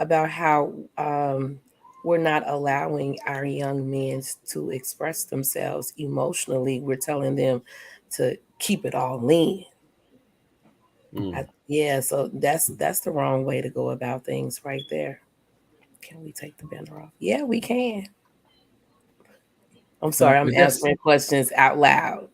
about how we're not allowing our young men to express themselves emotionally. We're telling them to keep it all in. Yeah, so that's the wrong way to go about things right there. Can we take the banner off? Yeah, we can. I'm No, sorry, I'm but that's answering questions out loud.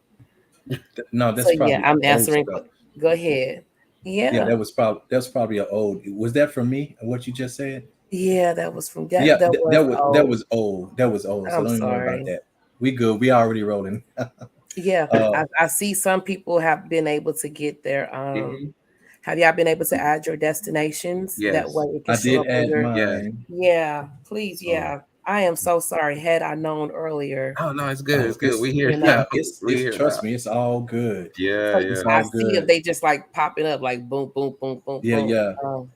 no, So that's yeah, probably I'm old answering. stuff. Go ahead. Yeah, Yeah, that's probably an old. Was that from me? What you just said? yeah, that was from that. Yeah, That was that old. was old. That was old. So I'm don't even worry about sorry. that. We good. We already rolling. Yeah, uh, I see some people have been able to get their Hmm. have y'all been able to add your destinations? That way Yes. it can I show did up on add your Yes. mine. yeah, please, Mm. yeah. I am so sorry. Had I known earlier, Oh no, it's good. Oh, It's good. it's We here you now. know. We it's here now. trust me, it's all good. Yeah, So, yeah. It's so I all see if good. they just like popping up like boom, boom, boom, boom, Yeah, boom. yeah. Um,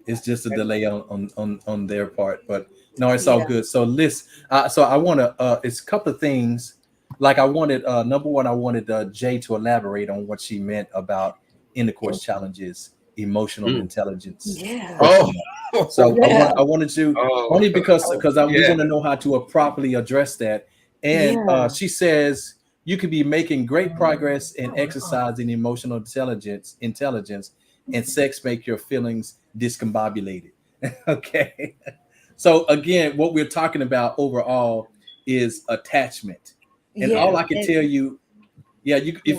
It's just a delay on their part, but no, it's all yeah. good. So list. So I want to. It's a couple of things. Like I wanted. Number one, I wanted Jay to elaborate on what she meant about intercourse challenges, emotional Mm. intelligence. Yeah. Oh, So Yeah. I wanted to oh, only because Oh, we yeah. want to know how to properly address that. And yeah. she says you could be making great progress in exercising emotional intelligence, and sex make your feelings discombobulated. Okay. So again, what we're talking about overall is attachment, and Yeah. all I can And, tell you, yeah, you yeah.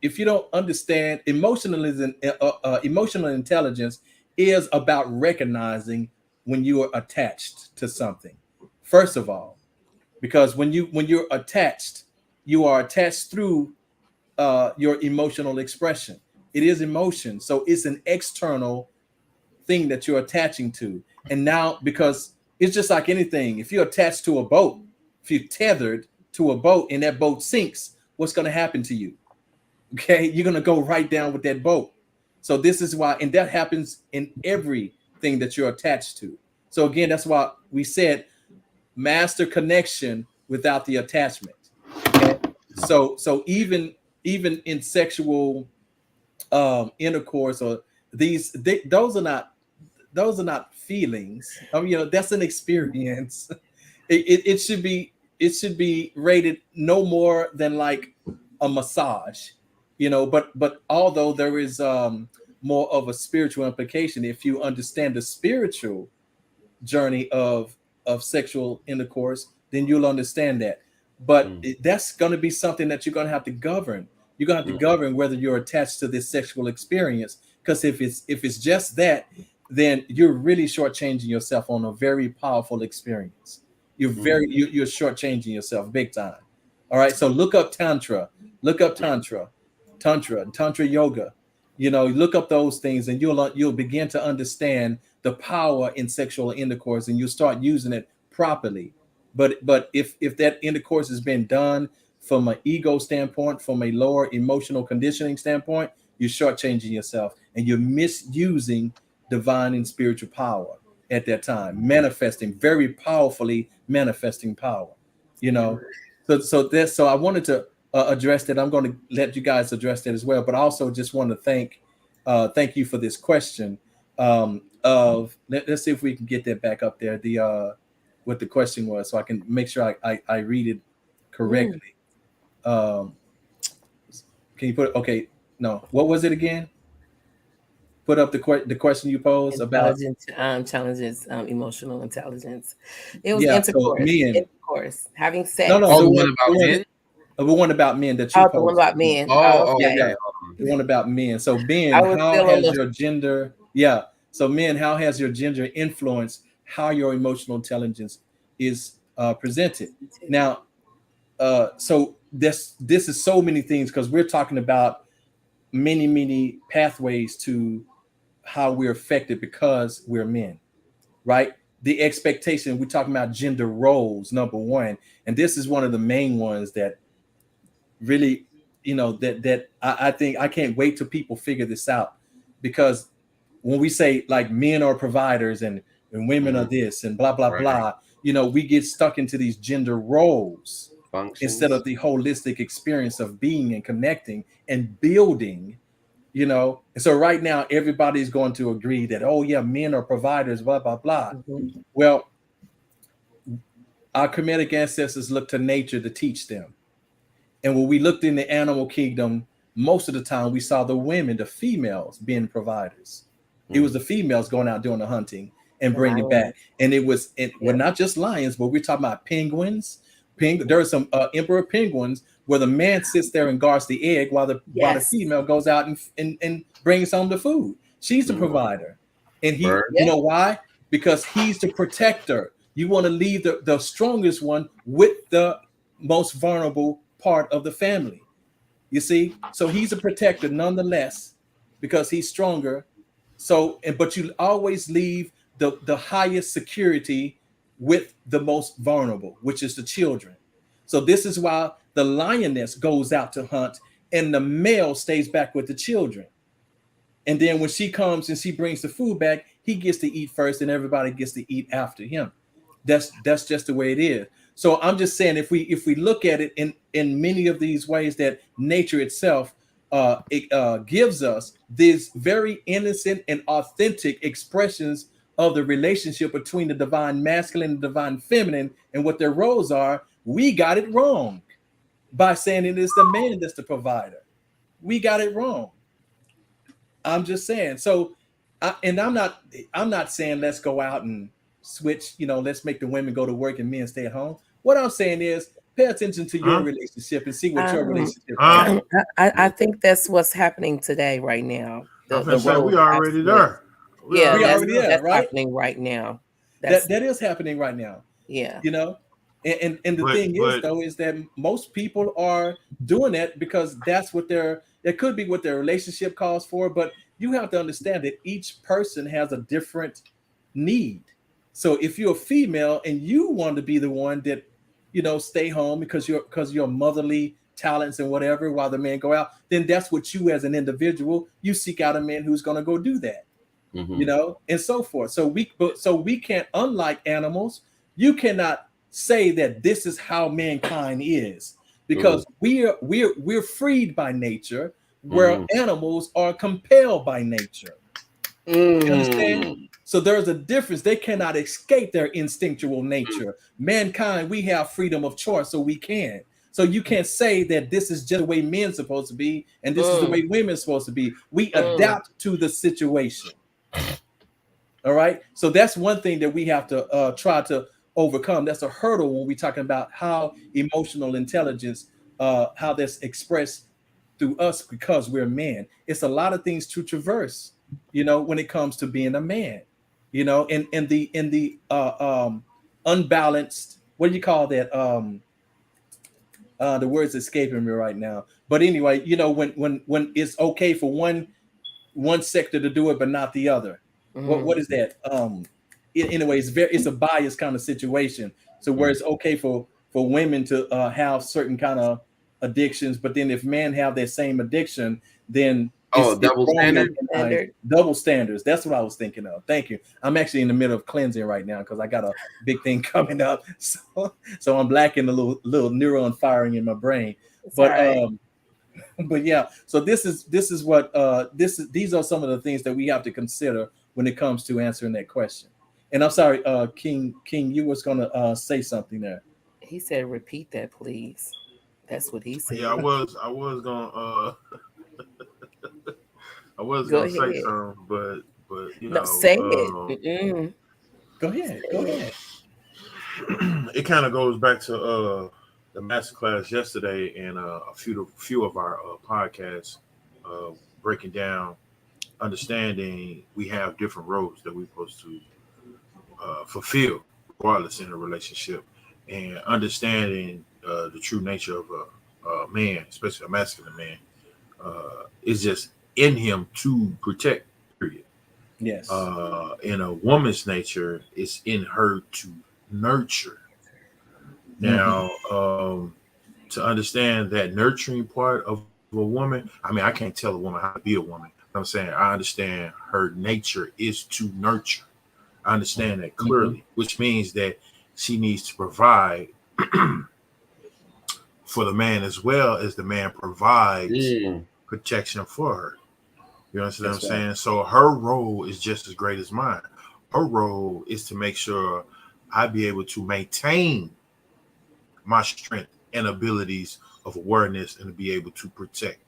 if you don't understand emotionalism, emotional intelligence is about recognizing when you are attached to something. First of all, because when you're attached, you are attached through your emotional expression. It is emotion, so it's an external thing that you're attaching to. And now, because it's just like anything, if you're attached to a boat, if you're tethered to a boat and that boat sinks, what's going to happen to you? Okay, you're gonna go right down with that boat. So this is why, and that happens in everything that you're attached to. So again, that's why we said master connection without the attachment. Okay, so even in sexual intercourse, or those are not feelings. I mean, that's an experience. It should be, it should be rated no more than like a massage, but although there is more of a spiritual implication, if you understand the spiritual journey of sexual intercourse, then you'll understand that. But Mm. that's going to be something that you're going to have to govern. You're going to have to Mm. govern whether you're attached to this sexual experience, because if it's just that, then you're really shortchanging yourself on a very powerful experience. Mm. You're shortchanging yourself big time. All right, so look up tantra, look up tantra yoga. Look up those things, and you'll begin to understand the power in sexual intercourse, and you'll start using it properly. But if that intercourse has been done from an ego standpoint, from a lower emotional conditioning standpoint, you're shortchanging yourself, and you're misusing divine and spiritual power at that time, manifesting very powerfully, manifesting power. You know, so I wanted to address that. I'm going to let you guys address that as well, but I also just want to thank you for this question. Let's see if we can get that back up there. The what the question was, so I can make sure I read it Mm. correctly. Um, can you put okay? No, what was it again? Put up the question you posed about. Intelligence challenges emotional intelligence. It was Yeah, so intercourse. men. Intercourse. Having No, no, sex. Oh, the the one one the about one men. the one about men that you Oh, the one posted. about men. Oh, Oh, Yeah, okay. yeah. okay. The one about men. So I Ben, was how still a has little. your gender? Yeah. So men, how has your gender influenced how your emotional intelligence is presented? Now, so this is so many things, because we're talking about many pathways to how we're affected because we're men, right? The expectation, we're talking about gender roles, number one, and this is one of the main ones that really, I think I can't wait till people figure this out, because when we say like men are providers and women are Hmm. this and blah blah Right. blah, we get stuck into these gender roles instead Functions. of the holistic experience of being and connecting and building, And so right now everybody's going to agree that, oh yeah, men are providers, blah blah blah. Mhm. Well, our Kemetic ancestors looked to nature to teach them. And when we looked in the animal kingdom, most of the time we saw the women, the females, being providers. It was the females going out doing the hunting and The bringing it lion. back. And well, Yep. not just lions, but we're talking about penguins. There are some emperor penguins where the man sits there and guards the egg while the Yes. female goes out and brings home the food. She's the provider. And you Bird. know Yep. why? Because he's the protector. You want to leave the strongest one with the most vulnerable part of the family. You see, so he's a protector nonetheless because he's stronger. But you always leave the highest security with the most vulnerable, which is the children. So this is why the lioness goes out to hunt and the male stays back with the children. And then when she comes and she brings the food back, he gets to eat first and everybody gets to eat after him. That's just the way it is. So I'm just saying, if we look at it in many of these ways that nature itself gives us these very innocent and authentic expressions of the relationship between the divine masculine and divine feminine and what their roles are, we got it wrong by saying it is the man that's the provider. We got it wrong. I'm just saying. So, I'm not saying let's go out and switch. Let's make the women go to work and men stay at home. What I'm saying is pay attention to your Huh? relationship and see what your Um, relationship Huh? is. I think that's what's happening today, right now. I'm The finna say roles we have already switched. there. We Yeah, We already already there. there, that's right? happening right now. That That's that is happening right now. yeah. You know, and the thing is But though is that most people are doing that because that's what that could be what their relationship calls for. But you have to understand that each person has a different need. So if you're a female and you want to be the one that stay home because your motherly talents and whatever while the men go out, then that's what you as an individual, you seek out a man who's going to go do that, and so forth. So we can't, unlike animals, you cannot say that this is how mankind is because we're freed by nature, where animals are compelled by nature. You understand? mm, So there's a difference. They cannot escape their instinctual nature. Mankind, we have freedom of choice, so we can. So you can't say that this is just the way men supposed to be and this is the Mm, way women supposed to be. We mm. adapt to the situation. All right. So that's one thing that we have to try to overcome. That's a hurdle when we're talking about how emotional intelligence, how that's expressed through us because we're men. It's a lot of things to traverse, when it comes to being a man, in the unbalanced, what do you call that? The words escaping me right now. But anyway, when it's okay for one sector to do it, but not the other. What Mhm. is that? Anyway, it's a biased kind of situation. So where it's okay for women to have certain kind of addictions, but then if men have that same addiction, then oh, it's double wrong standard. in eyes. Standard. Double standards. That's what I was thinking of. Thank you. I'm actually in the middle of cleansing right now because I got a big thing coming up. So I'm lacking a little neuron firing in my brain. It's all But right. but yeah, so this is what these are some of the things that we have to consider when it comes to answering that question. And I'm sorry, King, you was gonna say something there. He said, "Repeat that, please." That's what he Yeah, I said. was I was gonna I was Go gonna say ahead. something, but No, say it. Mm-mm. Go Say ahead, go it. ahead. it kind of goes back to the master class yesterday and a few of our podcasts, uh, breaking down understanding we have different roles that we're supposed to fulfill regardless in a relationship, and understanding the true nature of a man, especially a masculine man, is just in him to protect. Period. Yes. In a woman's nature, it's in her to nurture. Hmm. Now, to understand that nurturing part of a woman, I mean, I can't tell a woman how to be a woman. I'm saying I understand her nature is to nurture. I understand that Hmm. clearly, which means that she needs to provide for the man as well as the man provides Mm. protection for her. You understand That's what I'm right. saying? So her role is just as great as mine. Her role is to make sure I be able to maintain my strength and abilities of awareness and to be able to protect.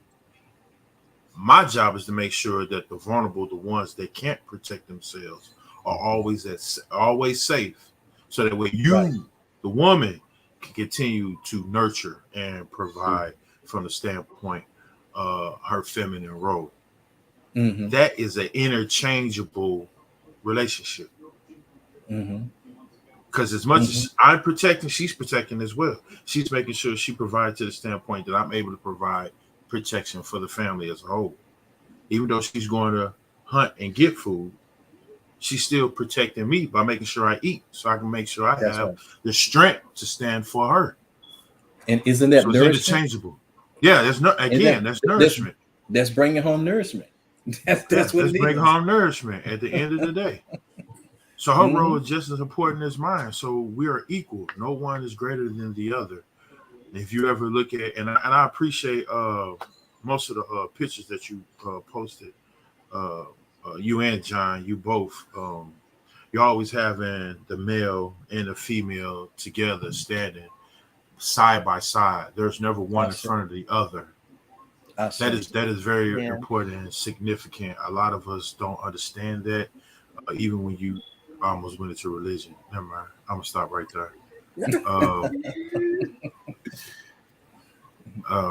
My job is to make sure that the vulnerable, the ones that can't protect themselves, are always safe, so that way Right. you, the woman, can continue to nurture and Mm-hmm. provide from the standpoint her feminine role. Mm-hmm. That is an interchangeable relationship. Mm-hmm. Because as much as I'm protecting, she's protecting as well. She's making sure she provides to the standpoint that I'm able to provide protection for the family as a whole. Even though she's going to hunt and get food, she's still protecting me by making sure I eat, so I can make sure I That's have right. the strength to stand for her. And isn't that So it's nourishment? interchangeable. Yeah, there's no Is that again, that's that's nourishment. that's bringing home nourishment. Yeah, That's what that's it bring is. home nourishment at the end of the day. So her role Mm-hmm. is just as important as mine. So we are equal. No one is greater than the other. If you ever look at, and I appreciate most of the pictures that you posted, uh, you and John, you both, you're always having the male and the female together standing side by side. There's never one I in say, front of the other. I That say. is that is very Yeah. important and significant. A lot of us don't understand that, even when you almost went into religion. Never mind. I'm gonna stop right there. Uh,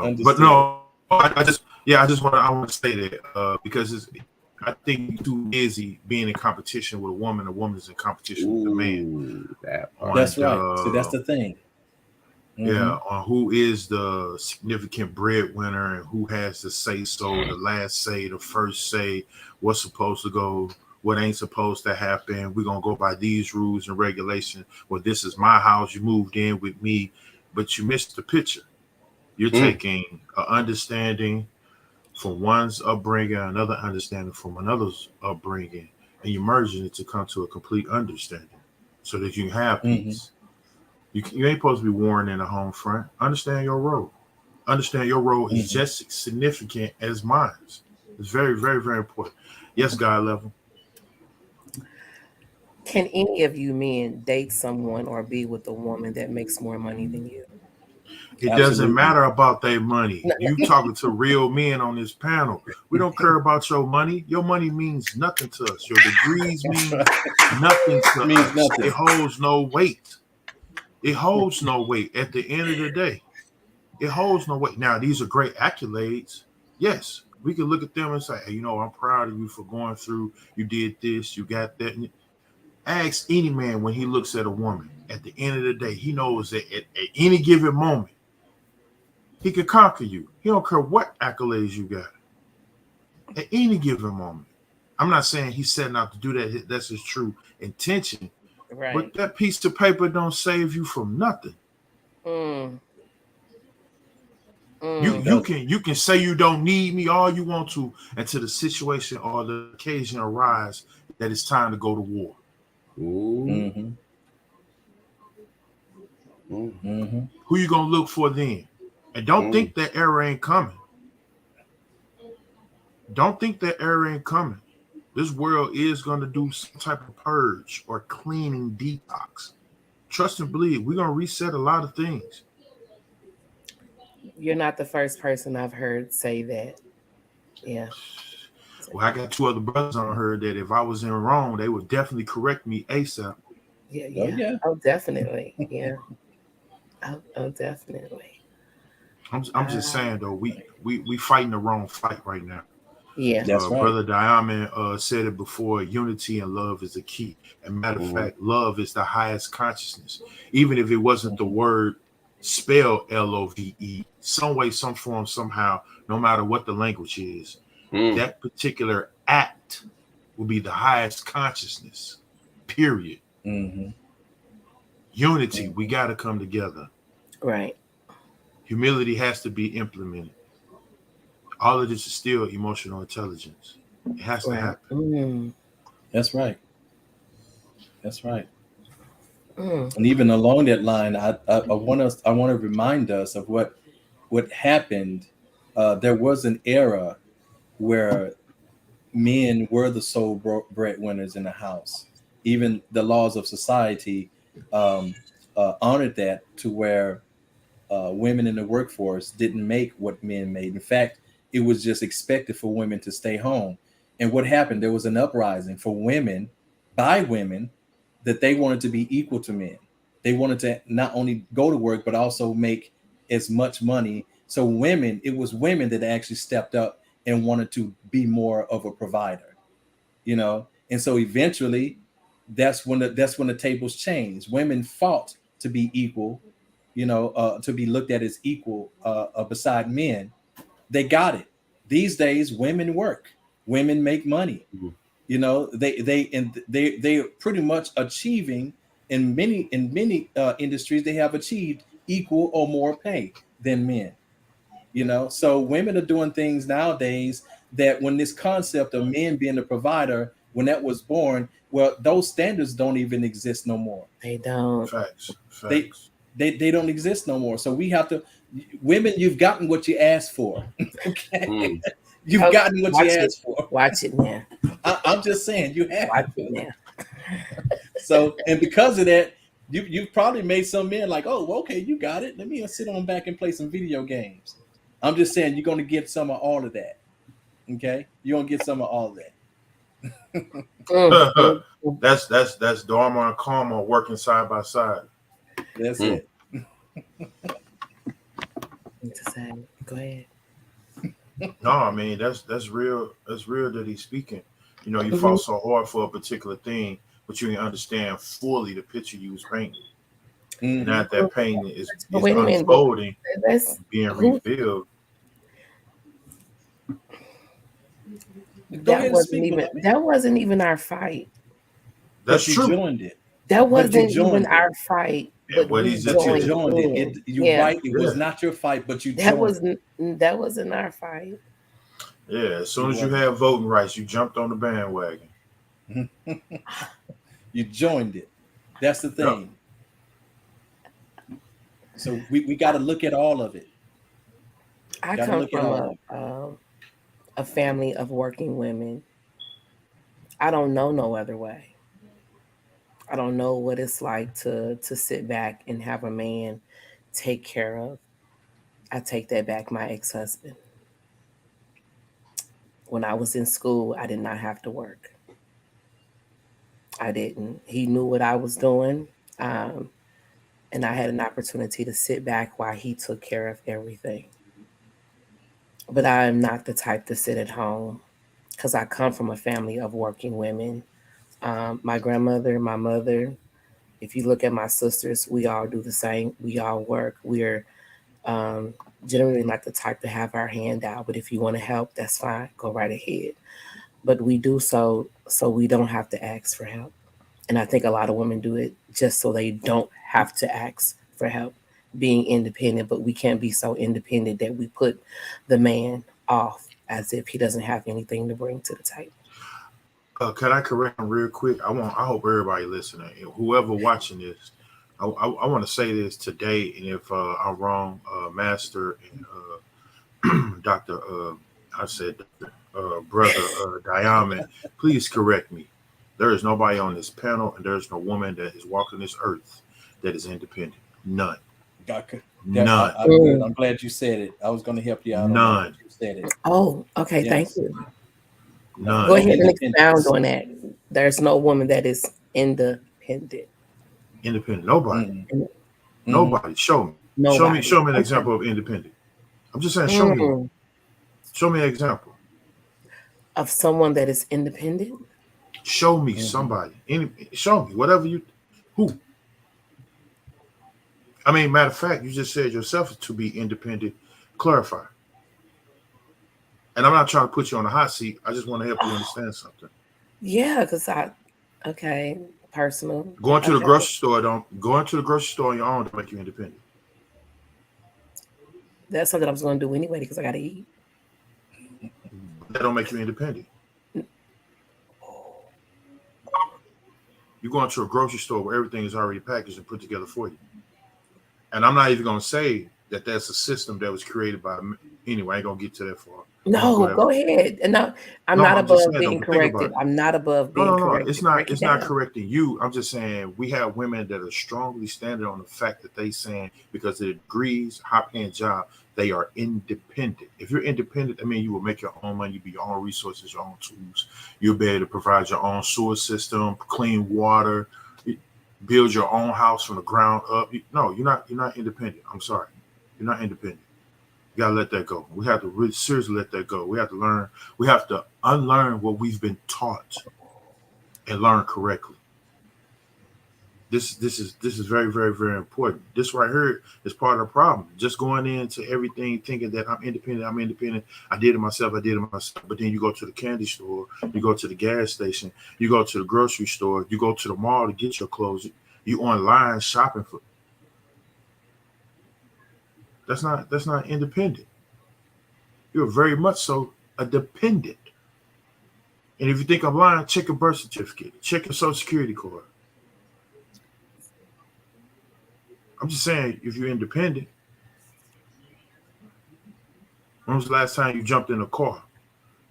but Understood. no, I just want to say that because I think you're too busy being in competition with a woman. A woman is in competition with a man Ooh, that part. on That's right. See, that's the thing. Mm-hmm. on who is the significant breadwinner and who has the say so, the last say, the first say, what's supposed to go, what ain't supposed to happen. We're gonna go by these rules and regulations. Well, this is my house. You moved in with me, but you missed the picture. You're Mm. taking an understanding from one's upbringing, another understanding from another's upbringing, and you're merging it to come to a complete understanding so that you can have Mm-hmm. peace. You ain't supposed to be warring in the home front. Understand your role. Understand your role is Mm-hmm. just as significant as mine. It's very, very, very important. Yes, God level. Can any of you men date someone or be with a woman that makes more money than you? It doesn't Absolutely. matter about their money. No. You talking to real men on this panel. We don't care about your money. Your money means nothing to us. Your degrees mean nothing to Means us. nothing. It holds no weight. It holds no weight at the end of the day. It holds no weight. Now, these are great accolades. Yes, we can look at them and say, hey, I'm proud of you for going through. You did this, you got that. Ask any man when he looks at a woman. At the end of the day, he knows that at any given moment, he can conquer you. He don't care what accolades you got. At any given moment. I'm not saying he's setting out to do that. That's his true intention. But Right. that piece of paper don't save you from nothing. Mm, You It mm. you doesn't. can you can say you don't need me all you want to until the situation or the occasion arise that it's time to go to war. Ooh. Mm-hmm. Mm. Mm-hmm. Who you gonna look for then? And don't Mm. think that era ain't coming. Don't think that era ain't coming. This world is gonna do some type of purge or cleaning detox. Trust and believe, we're gonna reset a lot of things. You're not the first person I've heard say that. Yeah. Well, I got two other brothers on her that if I was in wrong, they would definitely correct me ASAP. Yeah, Oh yeah. yeah. Oh, definitely. Yeah. Oh, definitely. I'm just Uh, saying though, we fighting the wrong fight right now. yeah. That's right. Brother Diamond said it before, unity and love is the key. And matter of Mm. fact, love is the highest consciousness. Even if it wasn't the Mm-hmm. word spelled LOVE, some way, some form, somehow, no matter what the language is, Mm. that particular act will be the highest consciousness, period. Mm-hmm. Unity, we Mm-hmm. got to come together. Right. Humility has to be implemented. All of this is still emotional intelligence. It has to Right. happen. Mm, That's right. That's right. mm. And even along that line, I want to remind us of what happened. There was an era where men were the sole breadwinners in the house. Even the laws of society honored that, to where women in the workforce didn't make what men made. In fact, it was just expected for women to stay home. And what happened? There was an uprising for women, by women, that they wanted to be equal to men. They wanted to not only go to work, but also make as much money. So women, it was women that actually stepped up and wanted to be more of a provider, And so eventually, that's when the tables changed. Women fought to be equal, to be looked at as equal beside men. They got it. These days, women work, women make money. Mhm. They are pretty much achieving in many industries. They have achieved equal or more pay than men. So women are doing things nowadays that, when this concept of men being a provider, when that was born, well, those standards don't even exist no more. They don't. Facts. They they don't exist no more. So we have to, women, you've gotten what you asked for. Okay. Mm. You've gotten what you Watch it. asked for. Watch it now. I'm just saying, you have. Watch it now. So, and because of that, you've probably made some men like, oh, well, okay, you got it. Let me sit on back and play some video games. I'm just saying, you're going to get some of all of that. Okay, you're going to get some of all of that. That's Dharma and Karma working side by side. That's Mm. it. To say, go ahead. No, I mean that's real. That's real that he's speaking. You Mhm. fought so hard for a particular thing, but you didn't understand fully the picture you was painting. Mhm. And now that painting is But wait a minute, unfolding, That's being who revealed. Go ahead and speak, beloved. that wasn't even our fight. That's But you true. joined it. That But you wasn't even joined it. our fight. But what we he's But you joined joined it. in. You're Yeah. right. It was Yeah. not your fight, but you That joined that wasn't our fight. Yeah, as soon You as you wasn't. had voting rights, you jumped on the bandwagon. You joined it. That's the thing. So we got to look at all of it. I Got to come look at from all of it. a family of working women. I don't know no other way. I don't know what it's like to sit back and have a man take care of. I take that back, my ex-husband. When I was in school, I did not have to work. I didn't. He knew what I was doing. Um, and I had an opportunity to sit back while he took care of everything. But I am not the type to sit at home because I come from a family of working women. My grandmother, my mother, if you look at my sisters, we all do the same. We all work. We're um, generally not the type to have our hand out, but if you want to help, that's fine. Go right ahead. But we do so we don't have to ask for help. And I think a lot of women do it just so they don't have to ask for help, being independent. But we can't be so independent that we put the man off as if he doesn't have anything to bring to the table. Can I correct him real quick? I hope everybody listening, whoever watching this, I want to say this today, and if I'm wrong, Master and Doctor, I said Brother Diamond, please correct me. There is nobody on this panel, and there is no woman that is walking this earth that is independent. None. None. I'm glad you said it. I was going to help you out. None. You said it. Oh, okay. Yes. Thank you. None. Go ahead and expound on that. There's no woman that is independent. Independent. Nobody. Mm-hmm. Nobody. Show me. Nobody. Show me an example of independent. I'm just saying, show me one. Show me an example. Of someone that is independent? Show me somebody. Show me. Whatever you who. I mean, matter of fact, you just said yourself to be independent. Clarify. And I'm not trying to put you on the hot seat. I just want to help you understand something. Yeah, because personal. Going to the grocery store on your own to make you independent. That's something I was going to do anyway because I got to eat. That don't make you independent. You go into a grocery store where everything is already packaged and put together for you. And I'm not even going to say that that's a system that was created by, anyway, I ain't going to get to that far. No, ahead. go ahead. And no, I'm No, not I'm just above saying though. being But think about corrected. it. I'm not above No, being no, no. It's corrected. not. Break it It's not down. correcting you. I'm just saying we have women that are strongly standing on the fact that they saying because of the degrees, high paying job, they are independent. If you're independent, I mean you will make your own money, you be your own resources, your own tools. You'll be able to provide your own sewer system, clean water, build your own house from the ground up. No, you're not. You're not independent. I'm sorry, you're not independent. You gotta let that go. We have to really seriously let that go. We have to learn. We have to unlearn what we've been taught and learn correctly. This is very very very important. This right here is part of the problem. Just going into everything thinking that I'm independent. I'm independent. I did it myself. I did it myself. But then you go to the candy store. You go to the gas station. You go to the grocery store. You go to the mall to get your clothes. You online shopping for. That's not independent. You're very much so a dependent. And if you think I'm lying, check your birth certificate, check your social security card. I'm just saying, if you're independent, when was the last time you jumped in a car?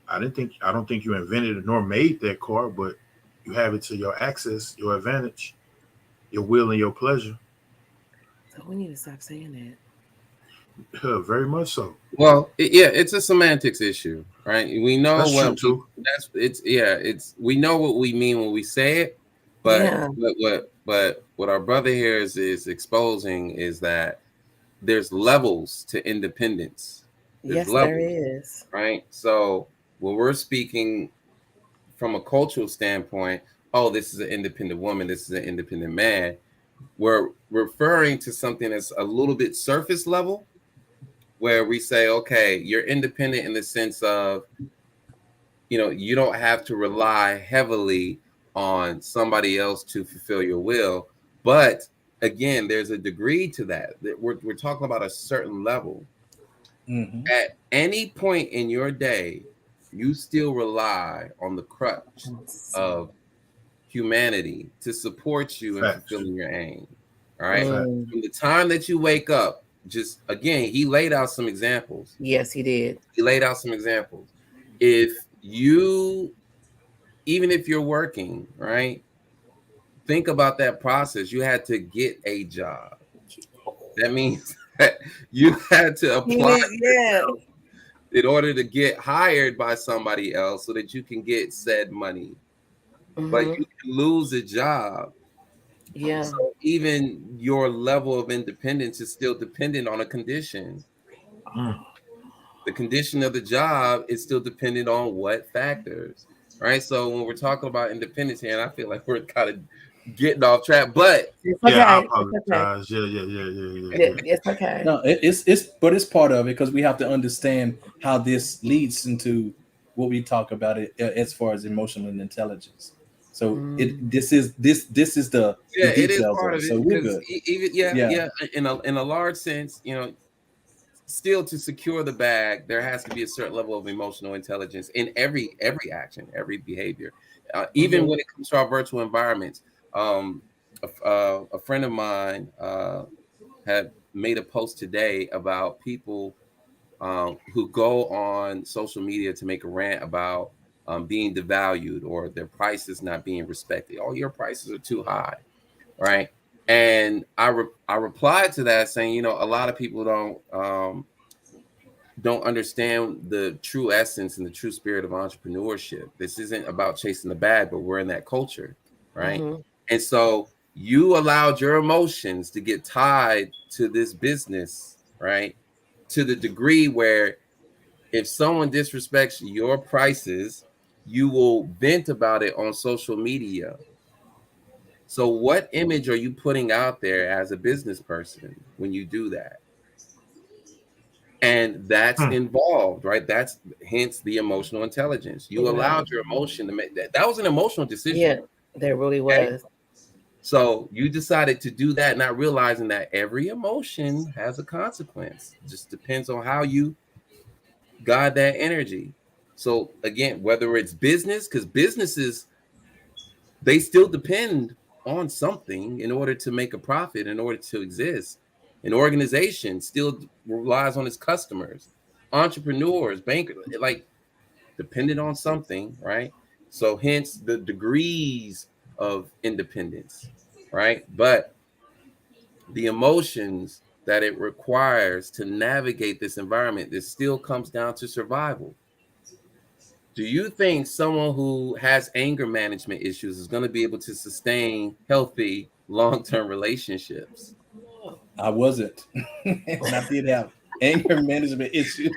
I don't think you invented it nor made that car, but you have it to your access, your advantage, your will and your pleasure. So we need to stop saying that. Very much so. Well, yeah, it's a semantics issue, right? We know That's true what we too. that's it's yeah, it's we know what we mean when we say it, but Yeah. what our brother here is exposing is that there's levels to independence. There's Yes, there levels, is. right? So when we're speaking from a cultural standpoint, oh, this is an independent woman, this is an independent man, we're referring to something that's a little bit surface level where we say, okay, you're independent in the sense of, you don't have to rely heavily on somebody else to fulfill your will. But again, there's a degree to that. We're talking about a certain level. Mm-hmm. At any point in your day, you still rely on the crutch of humanity to support you in Facts. fulfilling your aim. All right. Fact. Mm, From the time that you wake up, just again, he laid out some examples. yes, he did. He laid out some examples. If you, even if you're working, right, think about that process. You had to get a job. That means that you had to apply Yeah. in order to get hired by somebody else so that you can get said money. But Mm-hmm. you can lose a job. Yeah. So even your level of independence is still dependent on a condition. Mm. The condition of the job is still dependent on what factors, right? So when we're talking about independence here, and I feel like we're kind of getting off track, but It's Yeah, I okay. It's okay. apologize. Yeah. It's okay. No, it's part of it because we have to understand how this leads into what we talk about it as far as emotional intelligence. So it Mm. this is the yeah, it is details part of of it. it So we're because good. even Yeah. in a large sense, still to secure the bag, there has to be a certain level of emotional intelligence in every action, every behavior, even Mm-hmm. when it comes to our virtual environments. Um, a friend of mine had made a post today about people who go on social media to make a rant about being devalued or their prices not being respected. Oh, your prices are too high, right? And I replied to that saying, a lot of people don't understand the true essence and the true spirit of entrepreneurship. This isn't about chasing the bag, but we're in that culture, right? Mm-hmm. And so you allowed your emotions to get tied to this business, right? To the degree where if someone disrespects your prices, you will vent about it on social media. So what image are you putting out there as a business person when you do that? And that's Hmm. involved, right? That's hence the emotional intelligence. You Right. allowed your emotion to make that. That was an emotional decision. Yeah. There really Okay. was. So you decided to do that, not realizing that every emotion has a consequence. Just depends on how you guide that energy. So again, whether it's business, because businesses, they still depend on something in order to make a profit, in order to exist. An organization still relies on its customers. entrepreneurs, bankers, like dependent on something, right? So hence the degrees of independence, right? But the emotions that it requires to navigate this environment, this still comes down to survival. Do you think someone who has anger management issues is going to be able to sustain healthy long-term relationships? I wasn't, and I did have anger management issues.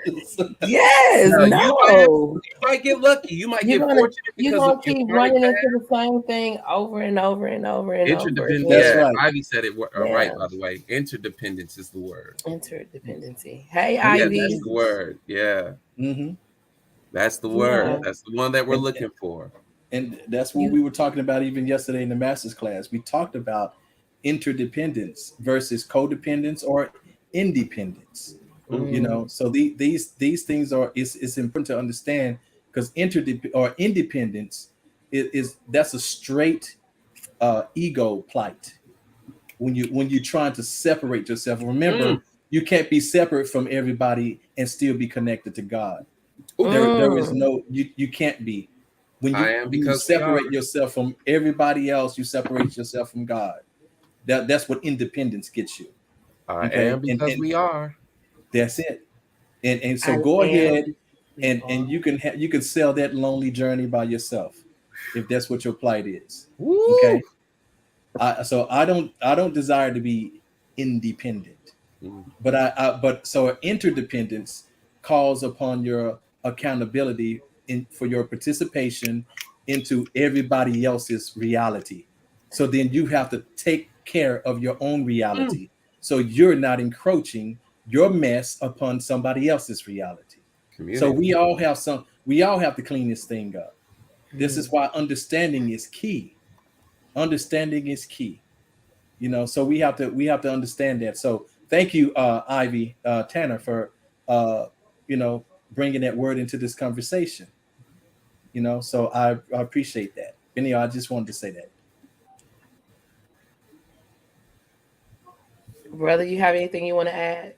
Yes, No, no. you might get lucky. You might You're get gonna fortunate you're because of gonna your keep karmic running past. into the same thing over and over and over and over Interdependence. That's again. Yeah, right. Ivy said it right, Yeah. by the way. Interdependence is the word. Interdependency. Hey, Yeah. Yeah, that's Ivy. the word. Yeah, Hmm. that's the word. Yeah. And, That's the one that we're and looking for. and that's what we You were talking about even yesterday in the master's class. We talked about interdependence versus codependence or independence. mm, So these things are it's important to understand, because independence is that's a straight ego plight. When you're trying to separate yourself, remember, Mm. you can't be separate from everybody and still be connected to God. Ooh, There is mm, no, you can't be. when I you am when you because we are. separate yourself from everybody else, you separate yourself from God. That's what independence gets you. I Okay. am and because and we are. that's it. And so I go am. ahead, We and are. you can sell that lonely journey by yourself, if that's what your plight is. Okay. Woo! So I don't desire to be independent. Mm. But so interdependence calls upon your accountability for your participation into everybody else's reality. So then you have to take care of your own Mm. reality, so you're not encroaching your mess upon somebody else's reality. So Community. we all have to clean this thing up. This is Mm. why understanding is key. Understanding is key. So we have to understand that. So thank you, Ivy, Tanner, for uh you know bringing that word into this conversation. So I appreciate that. Anyhow, I just wanted to say that. Brother, you have anything you want to add?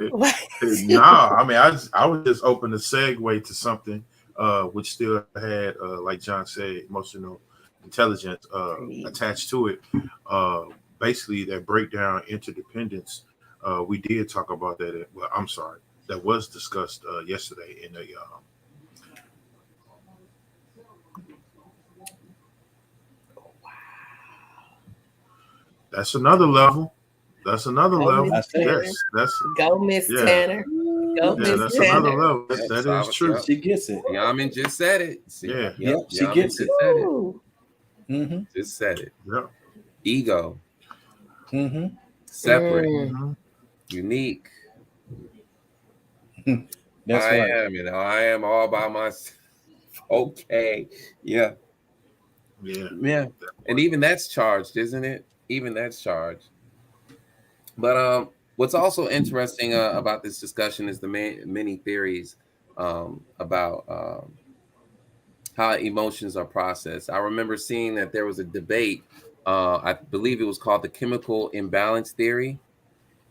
What? Nah, I mean, I was just open to segue to something which still had, like John said, emotional intelligence attached to it. Uh, Basically, that breakdown interdependence. We did talk about that. Well, I'm sorry, that was discussed yesterday in the. That's another level. That's another Go, Miss level. I say it. Tanner. Yes, that's Go, Miss yeah, Tanner. Go, yeah. Miss That's Yep. another Tanner. level. Yep, That is solid. Yep. true. She gets it. Yamin just said it. See, Yeah, yep, Yep, she Yamin gets it. just said it. Woo. Mm-hmm. Just said it. yeah. Ego, Mm-hmm. separate, Mm. Hmm. unique. That's I right. am, I am all by myself. Okay. Yeah. Yeah, Yeah. that And part. even that's charged, isn't it? Even that's charged. But what's also interesting about this discussion is the many theories about how emotions are processed. I remember seeing that there was a debate. I believe it was called the chemical imbalance theory,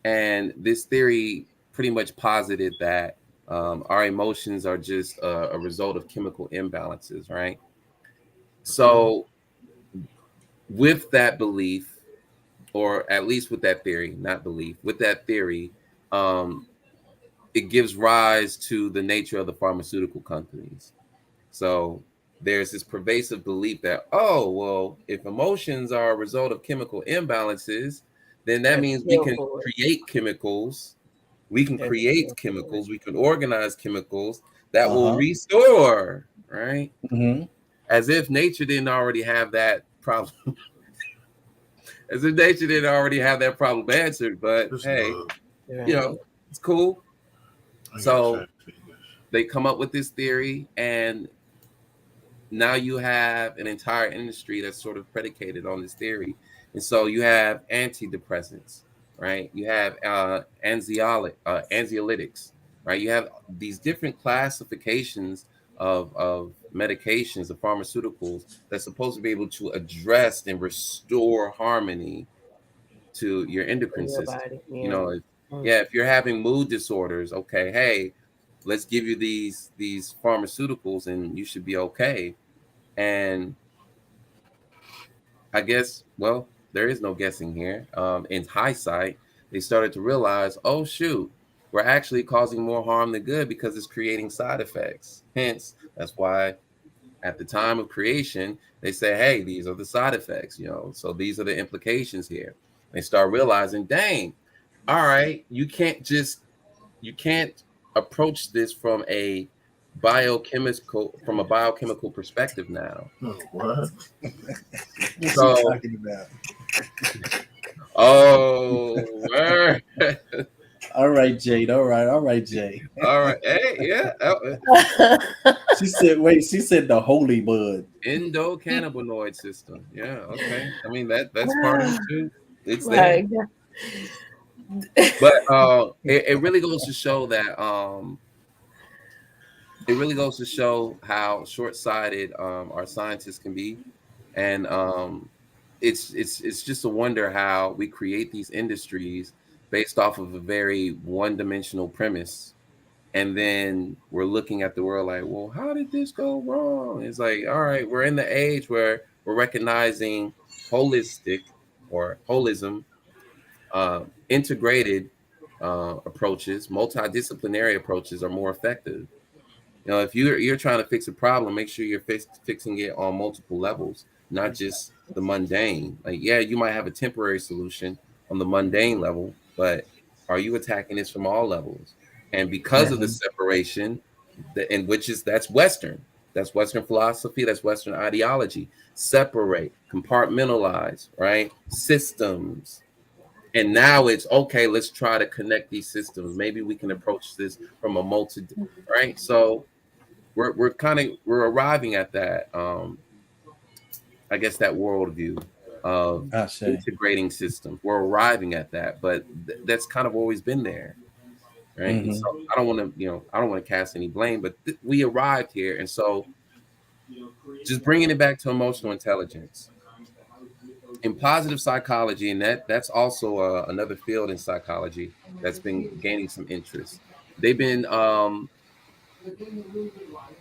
and this theory pretty much posited that our emotions are just a result of chemical imbalances, right? So, with that belief, or at least with that theory, not belief, with that theory, um, it gives rise to the nature of the pharmaceutical companies. So there's this pervasive belief that, oh, well, if emotions are a result of chemical imbalances, then that That's means we kill can for it. create chemicals. We can That's create kill for it. chemicals. We can organize chemicals that will Uh-huh. restore, right? Mm-hmm. As if nature didn't already have that problem. As if nature didn't already have that problem answered. But Just hey, love. Right. it's cool. I got fat So fingers. they come up with this theory, and now you have an entire industry that's sort of predicated on this theory. And so you have antidepressants, right? You have anxiolytics, right? You have these different classifications of medications, of pharmaceuticals, that's supposed to be able to address and restore harmony to your in endocrine your system. body. You Yeah. know, Mm. yeah, if you're having mood disorders, okay, hey, let's give you these pharmaceuticals and you should be okay. And I guess, well, there is no guessing here. In hindsight, they started to realize, oh shoot, we're actually causing more harm than good because it's creating side effects. Hence, that's why at the time of creation, they say, hey, these are the side effects, so these are the implications here. They start realizing, dang, all right, you can't approach this from a biochemical perspective now. Oh, what? What's he So, talking about? oh, word. All right, Jade. All right, Jay. All right, hey, yeah, She said, wait, she said the holy bud. endocannabinoid system. Yeah, okay. I mean that's part of it too. It's there. Like, But it really goes to show that it really goes to show how short-sighted our scientists can be, and it's just a wonder how we create these industries based off of a very one-dimensional premise, and then we're looking at the world like, well, how did this go wrong? It's like, all right, we're in the age where we're recognizing holistic or holism, integrated approaches, multidisciplinary approaches are more effective. If you're trying to fix a problem, make sure you're fixing it on multiple levels, not just the mundane. Like, yeah, you might have a temporary solution on the mundane level, but are you attacking this from all levels? And because of the separation, that's Western philosophy, that's Western ideology. Separate, compartmentalize, right? Systems. And now it's okay, let's try to connect these systems. Maybe we can approach this from a right? So we're arriving at that I guess that worldview of I say. integrating systems. We're arriving at that, but that's kind of always been there, right? And so I don't want to cast any blame, but we arrived here, and so just bringing it back to emotional intelligence in positive psychology, and that's also another field in psychology that's been gaining some interest. They've been um,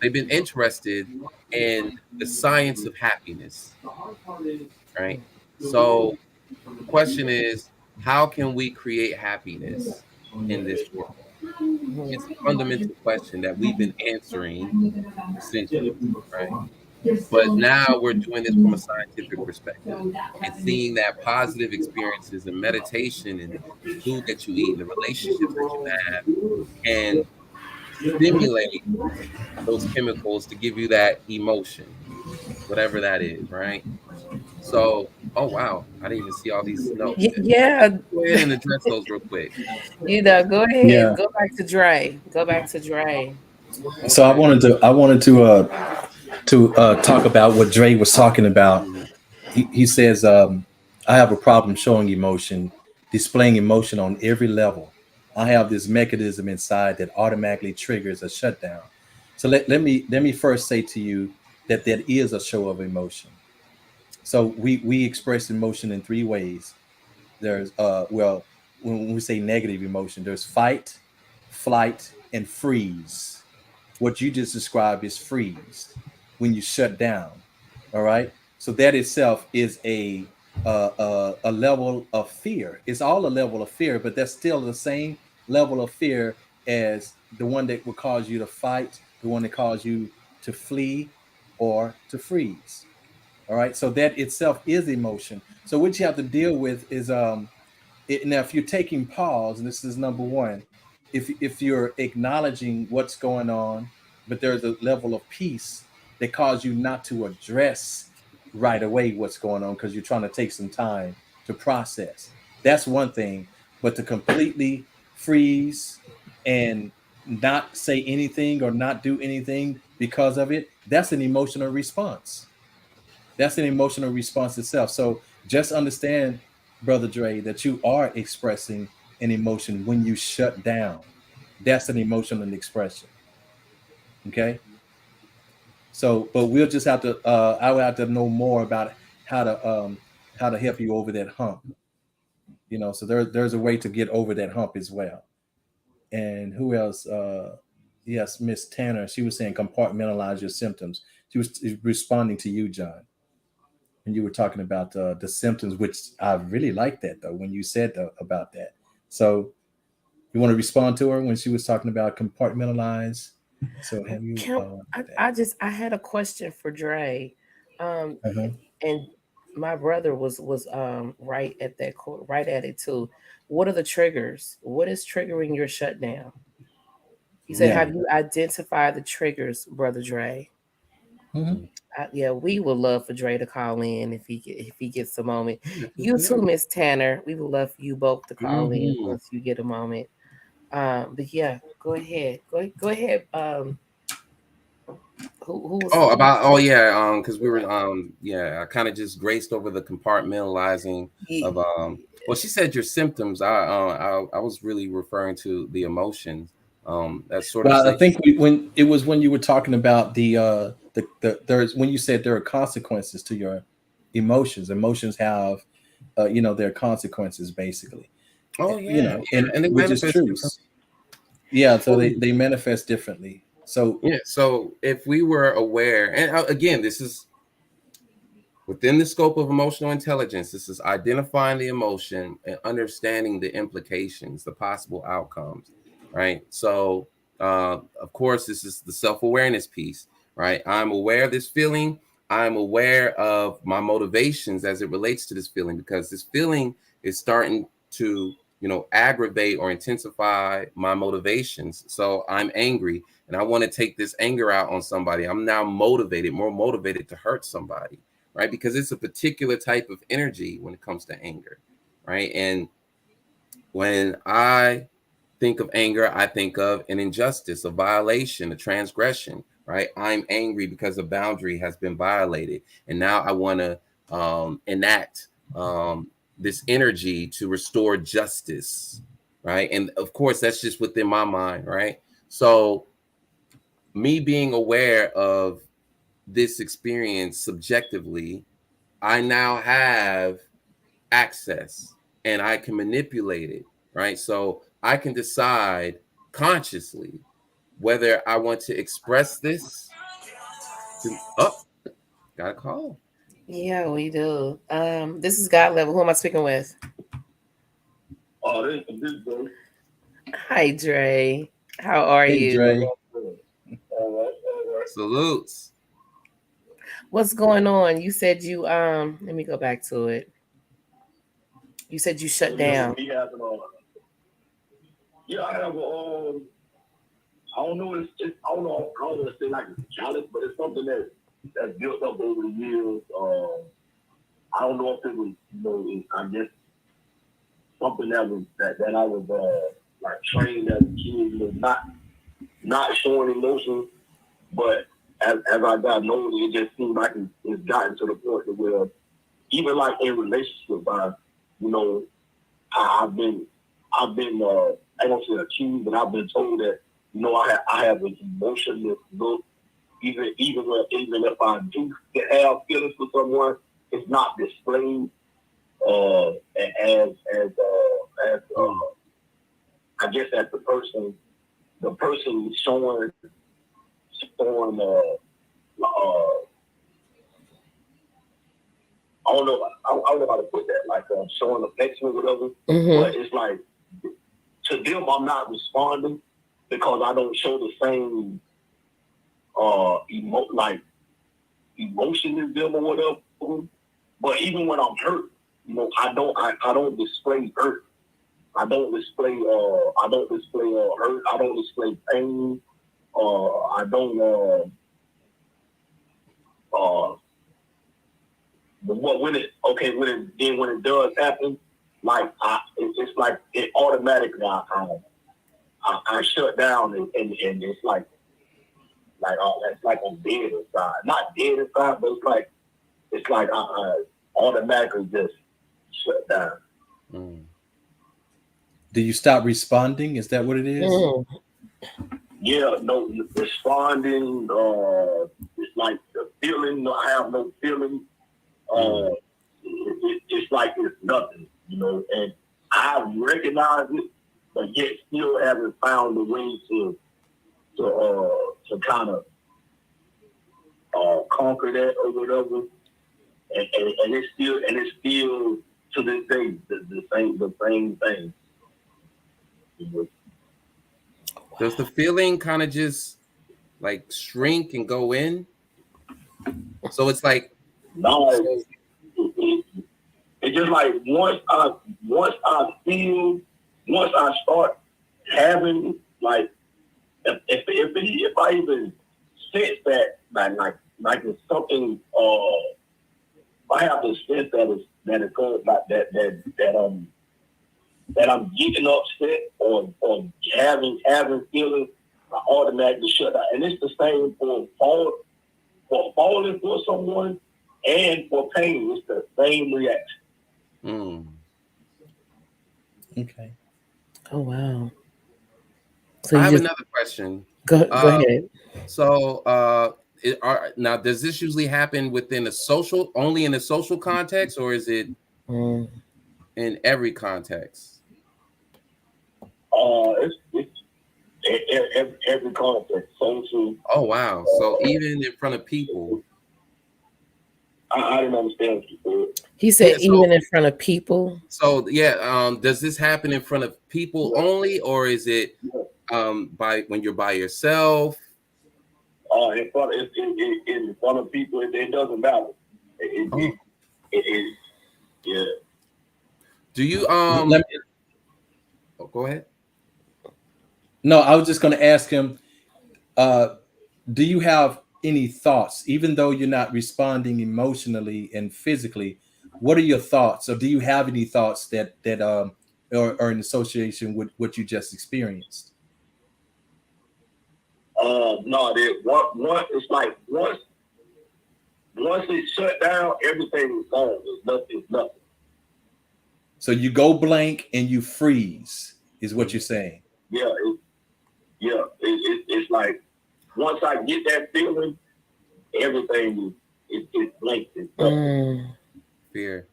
they've been interested in the science of happiness, right? So the question is, how can we create happiness in this world? It's a fundamental question that we've been answering for centuries, right? But now we're doing this from a scientific perspective and seeing that positive experiences and meditation and the food that you eat and the relationships that you have can stimulate those chemicals to give you that emotion, whatever that is, right? So, oh wow, I didn't even see all these notes. yeah, Go ahead and address those real quick. go ahead. Yeah. Go back to Dre. Go back to Dre. So Okay. I wanted to talk about what Dre was talking about. Mhm. He says, I have a problem showing emotion, displaying emotion on every level. I have this mechanism inside that automatically triggers a shutdown. So let me first say to you that that is a show of emotion. So we express emotion in three ways. There's well, when we say negative emotion, there's fight, flight, and freeze. What you just described is freeze, when you shut down. All right. So that itself is a level of fear. It's all a level of fear, but that's still the same level of fear as the one that would cause you to fight, the one that cause you to flee or to freeze. All right. So that itself is emotion. So what you have to deal with is now if you're taking pause, and this is number one, if you're acknowledging what's going on, but there's a level of peace that causes you not to address right away what's going on because you're trying to take some time to process. That's one thing. But to completely freeze and not say anything or not do anything because of it, that's an emotional response. That's an emotional response itself. So just understand, Brother Dre, that you are expressing an emotion when you shut down. That's an emotional expression. Okay. So, but we'll just have to. I will have to know more about how to help you over that hump. So there's a way to get over that hump as well. And who else? Yes, Miss Tanner. She was saying compartmentalize your symptoms. She was responding to you, John, and you were talking about the symptoms, which I really liked that though when you said about that. So you want to respond to her when she was talking about compartmentalize? So have you? Can I had a question for Dre, um, Uh-huh. and my brother was right at right at it too. What are the triggers? What is triggering your shutdown? He said, Yeah. "Have you identified the triggers, brother Dre?" Hmm. Yeah, we would love for Dre to call in if he gets a moment. Yeah, for You too, sure. Miss Tanner. We would love for you both to call in Hmm. once you get a moment. But yeah, go ahead. Go ahead. Oh, Who was about yeah, because we were yeah, I kind of just graced over the compartmentalizing of Ye- well, she said your symptoms. I was really referring to the emotions. That sort of Well, I say. think when you were talking about there's when you said there are consequences to your emotions. Emotions have their consequences basically. Oh yeah, And yeah, and they which is manifest true. different. Yeah, so Oh, they manifest differently. So yeah. So if we were aware, and again, this is within the scope of emotional intelligence, this is identifying the emotion and understanding the implications, the possible outcomes, right? So, of course, this is the self awareness piece, right? I'm aware of this feeling. I'm aware of my motivations as it relates to this feeling because this feeling is starting to, aggravate or intensify my motivations. So I'm angry and I want to take this anger out on somebody. I'm now motivated, more motivated to hurt somebody, right? Because it's a particular type of energy when it comes to anger, right? And when I think of anger, I think of an injustice, a violation, a transgression, right? I'm angry because a boundary has been violated. And now I want to enact this energy to restore justice, right? And of course, that's just within my mind, right? So, me being aware of this experience subjectively, I now have access and I can manipulate it, right? So I can decide consciously whether I want to express this to, oh, got a call. yeah, we do. This is God level. Who am I speaking with? Oh, this good. Hi, Dre. How are hey you? Dre. All right, all right. Salutes. What's going on? You said you let me go back to it. You said you shut So yeah, down. with me having yeah, I have I don't know, I don't want to say like it's a challenge, but it's something that's built up over the years. I don't know if it was, I guess something that I was like trained as a kid, not showing emotion, but as I got older, it just seemed like it's gotten to the point where even like in relationships, you know, I've been I don't say accused, but I've been told that I have an emotionless look. Even if I do have feelings for someone, it's not displayed as I guess as the person showing I don't know how to put that, like showing affection or whatever. Mm-hmm. But it's like to them, I'm not responding because I don't show the same like emotion in them or whatever. But even when I'm hurt, I don't display hurt. I don't display hurt. I don't display pain. I don't uh but when it does happen, like it's like it automatically I shut down and it's like it's like I'm dead inside. Not dead inside, but it's like I automatically just shut down. Mm. Do you stop responding? Is that what it is? Mm. Yeah, no responding. It's like the feeling. I have no feeling. Mm. It's like it's nothing, and I recognize it, but yet still haven't found a way to kind of conquer that or whatever. And it's still to this day the same thing. Does the feeling kind of just like shrink and go in? So it's like, No, so, it's just like once I start having like if I even sense that like it's something I have the sense that it's going like that I'm getting upset or having feelings, I automatically shut down. And it's the same for falling for someone and for pain. It's the same reaction. Okay. Oh wow. So I you have just another question. go ahead. So, now does this usually happen within only in a social context, or is it Mm. in every context? It's every context. Social. Oh wow! So even in front of people. I didn't understand what you said. He said Yeah, even in front of people. So yeah, does this happen in front of people only, or is it by when you're by yourself? In front of people, it doesn't matter. Yeah. Do you Let me, go ahead. no, I was just going to ask him. Do you have any thoughts, even though you're not responding emotionally and physically? What are your thoughts, or do you have any thoughts that are in association with what you just experienced? No, it's like once it's shut down, everything is gone. It's nothing. So you go blank and you freeze, is what you're saying. Yeah, it's like once I get that feeling, everything is blank. Fear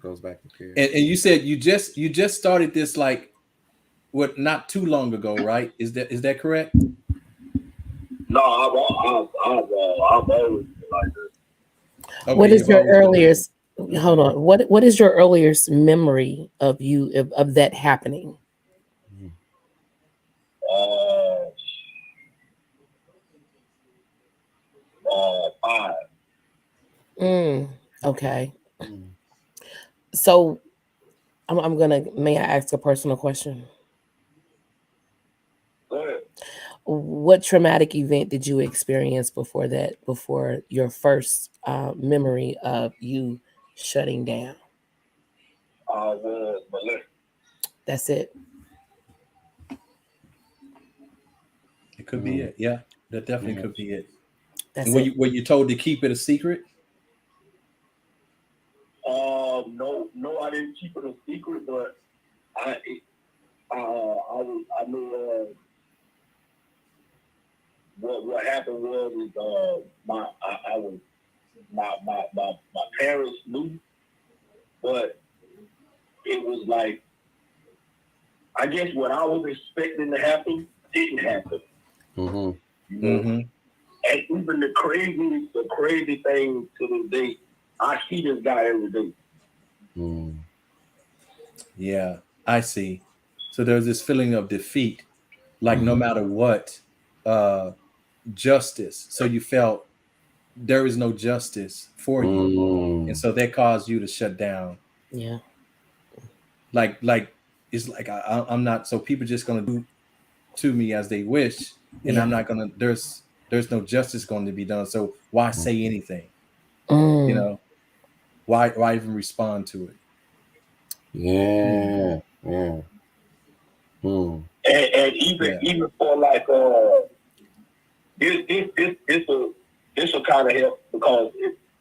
goes back to fear. And you said you just started this like not too long ago, right? Is that correct? No, I've always been like this. Okay, What is you've your always been like earliest? Hold on. What is your earliest memory of you of that happening? Uh, 5. Okay. So I'm gonna. May I ask a personal question? Go ahead. What traumatic event did you experience before that? Before your first memory of you shutting down? But listen, That's it. It could be it. Yeah, that definitely could be it. That's And it. were you told to keep it a secret? no, I didn't keep it a secret, but I knew what happened was my parents knew, but it was like I guess what I was expecting to happen didn't happen. You know? And even the crazy thing to this day, I see this guy every day. Yeah, I see. So there's this feeling of defeat, like no matter what, justice. So you felt there is no justice for you, and so that caused you to shut down. Yeah. Like it's like I'm not. So people just gonna do to me as they wish, and Yeah. I'm not gonna. There's no justice going to be done. So why say anything? You Mm. know, why even respond to it? Yeah. And even for like this will kind of help because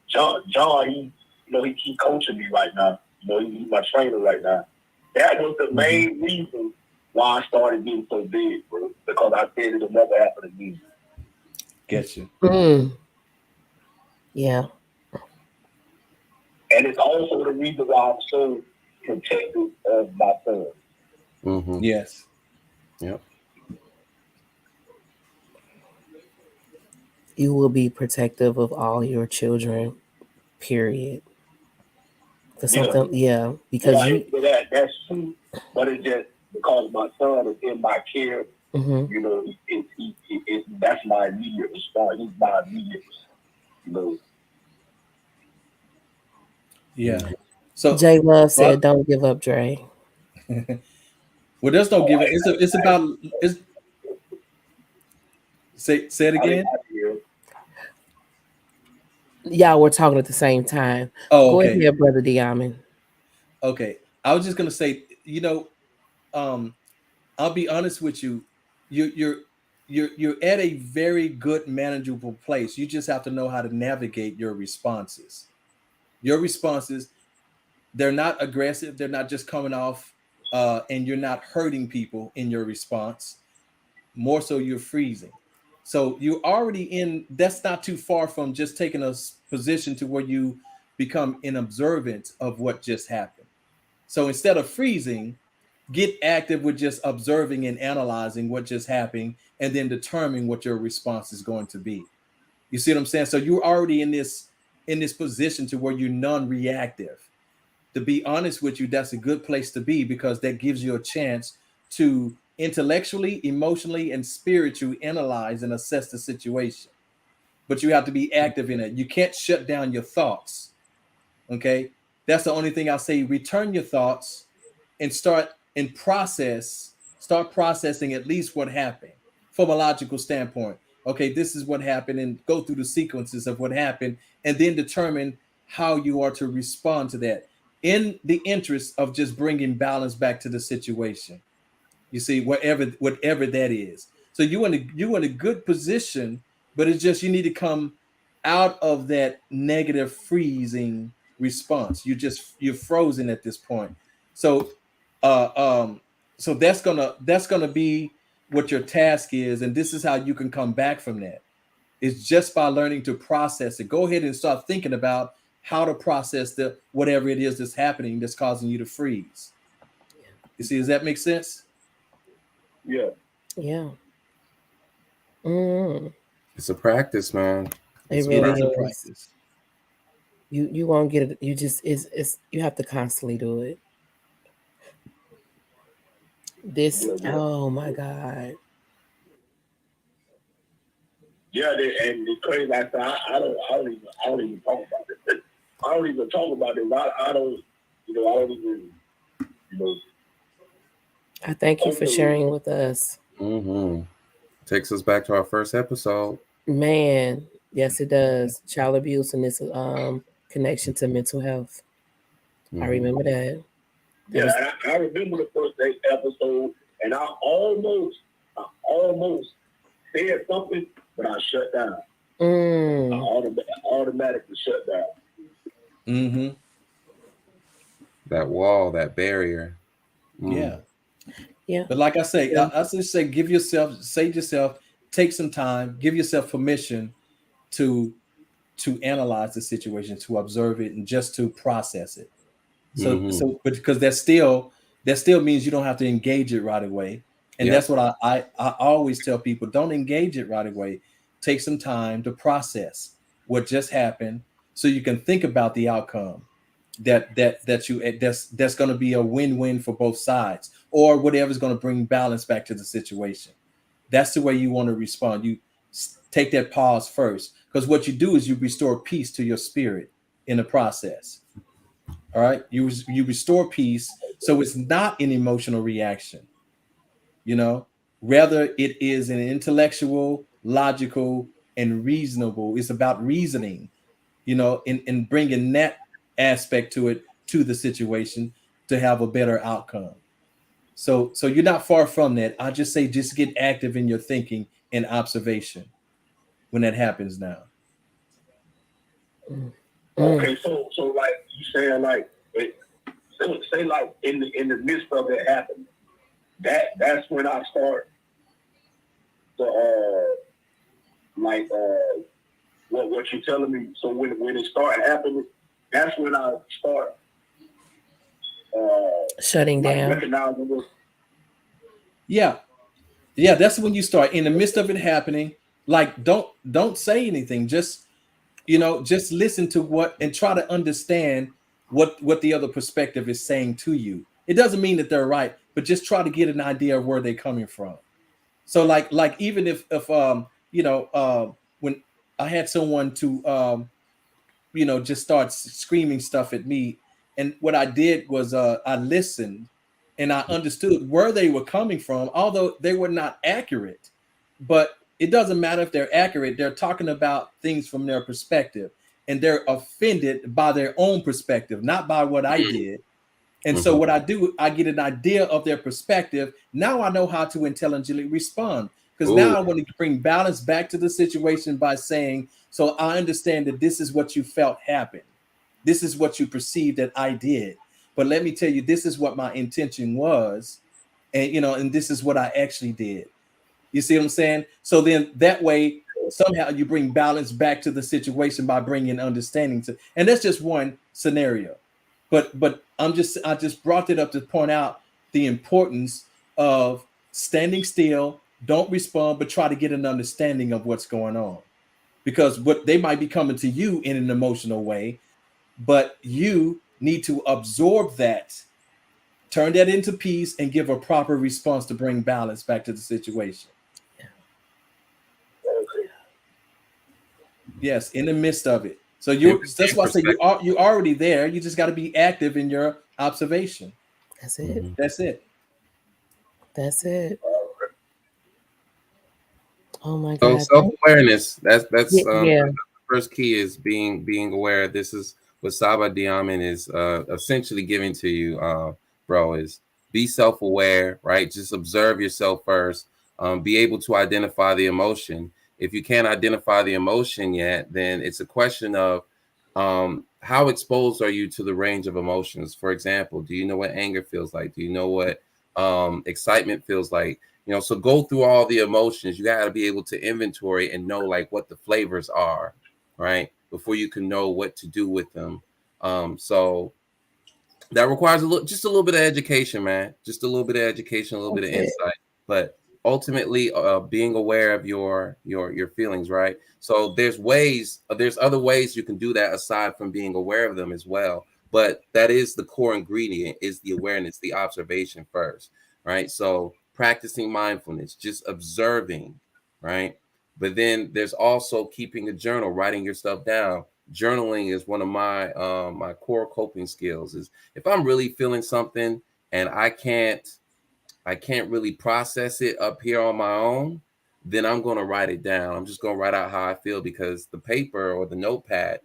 John he coaching me right now. He's my trainer right now. That was the main reason why I started getting so big, bro. Because I said it'll never happen again. Get you. Yeah. And it's also the reason why I'm so protective of my son. Mm-hmm. Yes. Yep. You will be protective of all your children, period. For Yeah, something, yeah, because you. that's true. But it's just because my son is in my care, Hmm. you know, that's my immediate response. He's my immediate, you know. Yeah. So, J Love said, well, "Don't give up, Dre." well, there's no Oh, giving. It's about. It's say it I again. hear. Y'all were talking at the same time. Oh, Go okay. ahead, brother Diamond. Okay. I was just gonna say, um, I'll be honest with you. You you're you're at a very good manageable place. You just have to know how to navigate your responses. Your responses, they're not aggressive. They're not just coming off, and you're not hurting people in your response. More so, you're freezing. So you're already in. That's not too far from just taking a position to where you become an observant of what just happened. So instead of freezing, get active with just observing and analyzing what just happened and then determining what your response is going to be. You see what I'm saying? So you're already in this position to where you're non-reactive. To be honest with you, that's a good place to be because that gives you a chance to intellectually, emotionally, and spiritually analyze and assess the situation. But you have to be active in it. You can't shut down your thoughts. Okay. That's the only thing I'll say. Return your thoughts and start processing at least what happened from a logical standpoint. Okay, this is what happened, and go through the sequences of what happened, and then determine how you are to respond to that in the interest of just bringing balance back to the situation. You see, whatever that is. So you in a good position, but it's just you need to come out of that negative freezing response. You're frozen at this point. So uh so that's gonna be what your task is, and this is how you can come back from that. It's just by learning to process it. Go ahead and start thinking about how to process the whatever it is that's happening that's causing you to freeze. You see, does that make sense? Yeah. Yeah. Mm, It's a practice, man. it It's a It really is a practice. is. practice. You won't get it. You just it's you have to constantly do it. This, Yeah, yeah. oh my God. Yeah, and the crazy. I don't even talk about it. I don't even talk about it. I don't, I don't even, you know, I thank you for openly. sharing with us. Mm-hmm. Takes us back to our first episode. Man, yes it does. Child abuse and its connection to mental health. I Mm-hmm. remember that. That Yeah, was I remember the first episode, and I almost said something, but I shut down. I mm, automatically shut down. Mm-hmm. That wall, that barrier. Mm. Yeah. yeah. But like I say, Yeah. I just say say to yourself, take some time, give yourself permission to analyze the situation, to observe it, and just to process it. So Mm-hmm. but because that still means you don't have to engage it right away. And Yep. that's what I always tell people, don't engage it right away. Take some time to process what just happened so you can think about the outcome that's going to be a win-win for both sides, or whatever's going to bring balance back to the situation. That's the way you want to respond. You take that pause first, because what you do is you restore peace to your spirit in the process. All right, you restore peace, so it's not an emotional reaction. You know, rather it is an intellectual, logical, and reasonable. It's about reasoning. In bringing that aspect to the situation to have a better outcome. So you're not far from that. I just say just get active in your thinking and observation when that happens now. Mm, mm, Okay, so like you saying like, say like in the midst of it happening, that's when I start to like what you're telling me. So when it start happening, that's when I start Shutting like down. recognizing this. Yeah, yeah, that's when you start in the midst of it happening. Like, don't say anything. Just, just listen to what and try to understand what the other perspective is saying to you. It doesn't mean that they're right, but just try to get an idea of where they're coming from. So like even if when I had someone to just start screaming stuff at me, and what I did was I listened and I understood where they were coming from, although they were not accurate. But it doesn't matter if they're accurate, they're talking about things from their perspective, and they're offended by their own perspective, not by what I did. And so what I do, I get an idea of their perspective. Now I know how to intelligently respond, because now I want to bring balance back to the situation by saying, so I understand that this is what you felt happened. This is what you perceived that I did. But let me tell you, this is what my intention was. And this is what I actually did. You see what I'm saying? So then that way, somehow you bring balance back to the situation by bringing understanding to, and that's just one scenario. But I just brought it up to point out the importance of standing still, don't respond, but try to get an understanding of what's going on. Because what they might be coming to you in an emotional way, but you need to absorb that, turn that into peace, and give a proper response to bring balance back to the situation. Yes, in the midst of it. So that's why I say you're already there. You just got to be active in your observation. That's it. That's it. That's it. Oh my So God. self-awareness. That's Yeah. the first key is being aware. This is what Saba Diamond is essentially giving to you, bro. Is be self-aware, right? Just observe yourself first. Be able to identify the emotion. If you can't identify the emotion yet, then it's a question of how exposed are you to the range of emotions? For example, do you know what anger feels like? Do you know what excitement feels like? So go through all the emotions. You got to be able to inventory and know like what the flavors are, right? Before you can know what to do with them. So that requires just a little bit of education, man. Just a little bit of education, a little bit of insight. But ultimately, being aware of your feelings, right? So there's other ways you can do that aside from being aware of them as well. But that is the core ingredient, is the awareness, the observation first, right? So practicing mindfulness, just observing, right? But then there's also keeping a journal, writing your stuff down. Journaling is one of my my core coping skills. Is if I'm really feeling something and I can't really process it up here on my own, then I'm going to write it down. I'm just going to write out how I feel, because the paper or the notepad,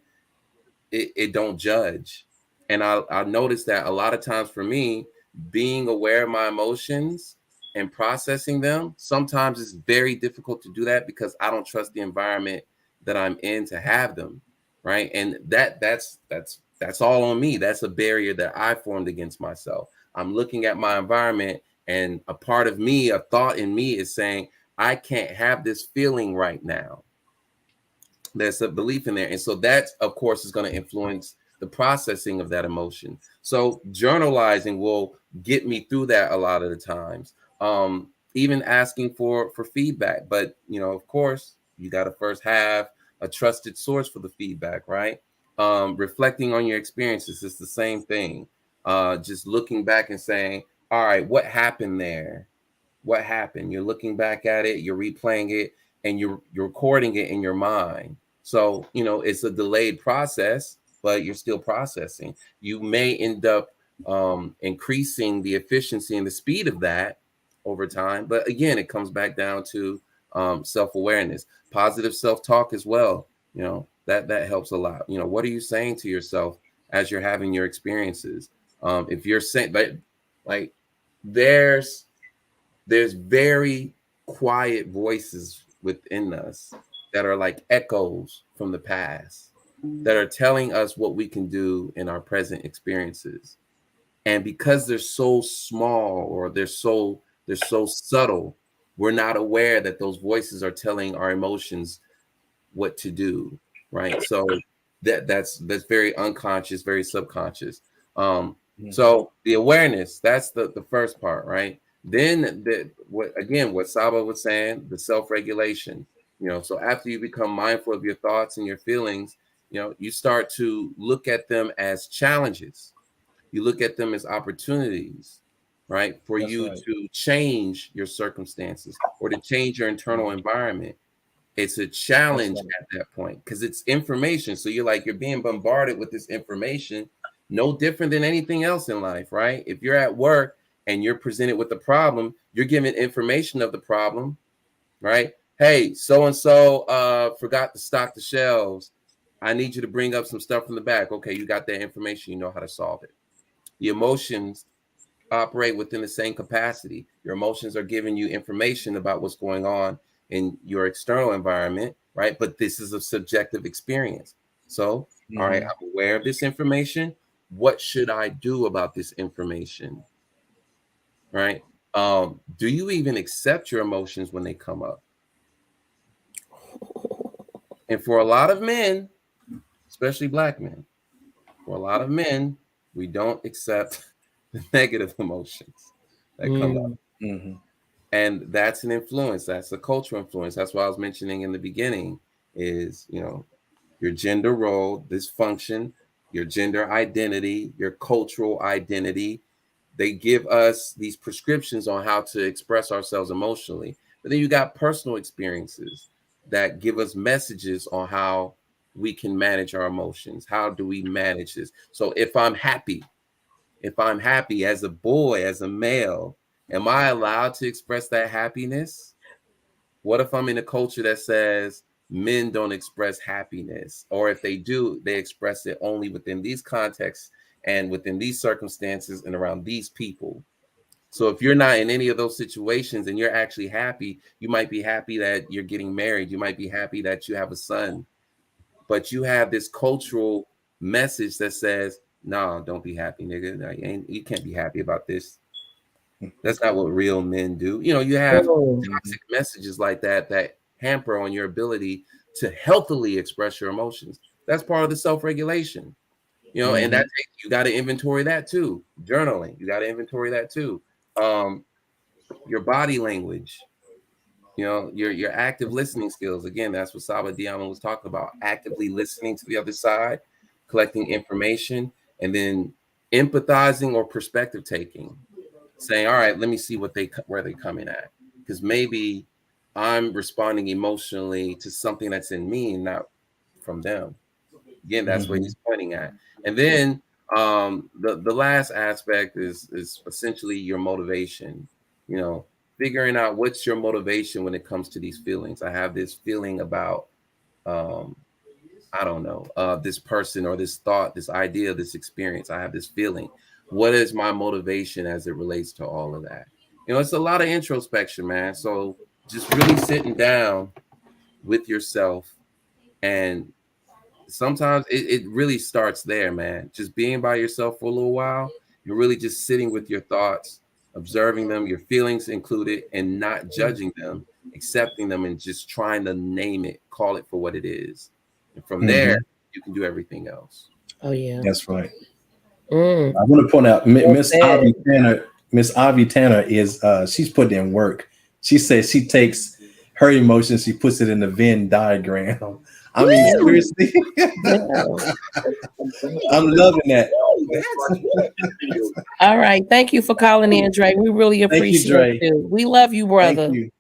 it don't judge. And I noticed that a lot of times for me, being aware of my emotions and processing them, sometimes it's very difficult to do that because I don't trust the environment that I'm in to have them, right? And that's all on me. That's a barrier that I formed against myself. I'm looking at my environment, and a part of me, a thought in me is saying, I can't have this feeling right now. There's a belief in there. And so that, of course, is going to influence the processing of that emotion. So journalizing will get me through that a lot of the times. Even asking for feedback. But, of course, you got to first have a trusted source for the feedback, right? Reflecting on your experiences is the same thing. Just looking back and saying, all right, what happened there? What happened? You're looking back at it, you're replaying it, and you're recording it in your mind. So, it's a delayed process, but you're still processing. You may end up increasing the efficiency and the speed of that over time. But again, it comes back down to self-awareness, positive self-talk as well. That helps a lot. What are you saying to yourself as you're having your experiences? If you're saying like there's very quiet voices within us that are like echoes from the past that are telling us what we can do in our present experiences. And because they're so small, or they're so subtle, we're not aware that those voices are telling our emotions what to do, right? So that's very unconscious, very subconscious. So the awareness, that's the first part, right? Then what Saba was saying, the self-regulation, so after you become mindful of your thoughts and your feelings, you start to look at them as challenges. You look at them as opportunities, right? For you to change your circumstances or to change your internal environment. It's a challenge at that point because it's information. So you're being bombarded with this information, no different than anything else in life, right? If you're at work and you're presented with the problem, you're given information of the problem, right? Hey, so and so forgot to stock the shelves. I need you to bring up some stuff from the back. Okay, you got that information, you know how to solve it. The emotions operate within the same capacity. Your emotions are giving you information about what's going on in your external environment, right? But this is a subjective experience. So, all right, I'm aware of this information. What should I do about this information? Right? Do you even accept your emotions when they come up? And for a lot of men, especially black men, for a lot of men, we don't accept the negative emotions that come up. And that's an influence. That's a cultural influence. That's what I was mentioning in the beginning is, your gender role, this function, your gender identity, your cultural identity. They give us these prescriptions on how to express ourselves emotionally. But then you got personal experiences that give us messages on how we can manage our emotions. How do we manage this? So if I'm happy as a boy, as a male, am I allowed to express that happiness? What if I'm in a culture that says men don't express happiness? Or if they do, they express it only within these contexts and within these circumstances and around these people. So if you're not in any of those situations and you're actually happy, you might be happy that you're getting married. You might be happy that you have a son. But you have this cultural message that says, "No, don't be happy, nigga. You can't be happy about this. That's not what real men do." You have toxic messages like that hamper on your ability to healthily express your emotions. That's part of the self-regulation. And that you got to inventory that too. Journaling, you got to inventory that too. Your body language, your active listening skills. Again, that's what Saba Diamond was talking about. Actively listening to the other side, collecting information, and then empathizing or perspective taking. Saying, all right, let me see where they're coming at. Because maybe I'm responding emotionally to something that's in me and not from them. Again, that's what he's pointing at. And then the last aspect is essentially your motivation. Figuring out what's your motivation when it comes to these feelings. I have this feeling about I don't know, this person or this thought, this idea, this experience. I have this feeling. What is my motivation as it relates to all of that? It's a lot of introspection, man. So just really sitting down with yourself, and sometimes it really starts there, man. Just being by yourself for a little while. You're really just sitting with your thoughts, observing them, your feelings included, and not judging them, accepting them, and just trying to name it, call it for what it is. And from there, you can do everything else. Oh yeah, that's right. I want to point out Miss Avi Tanner. Miss Avi Tanner is she's putting in work. She says she takes her emotions, she puts it in the Venn diagram. I mean, seriously, I'm loving that. All right, thank you for calling in, Dre. We really appreciate you. We love you, brother. Thank you.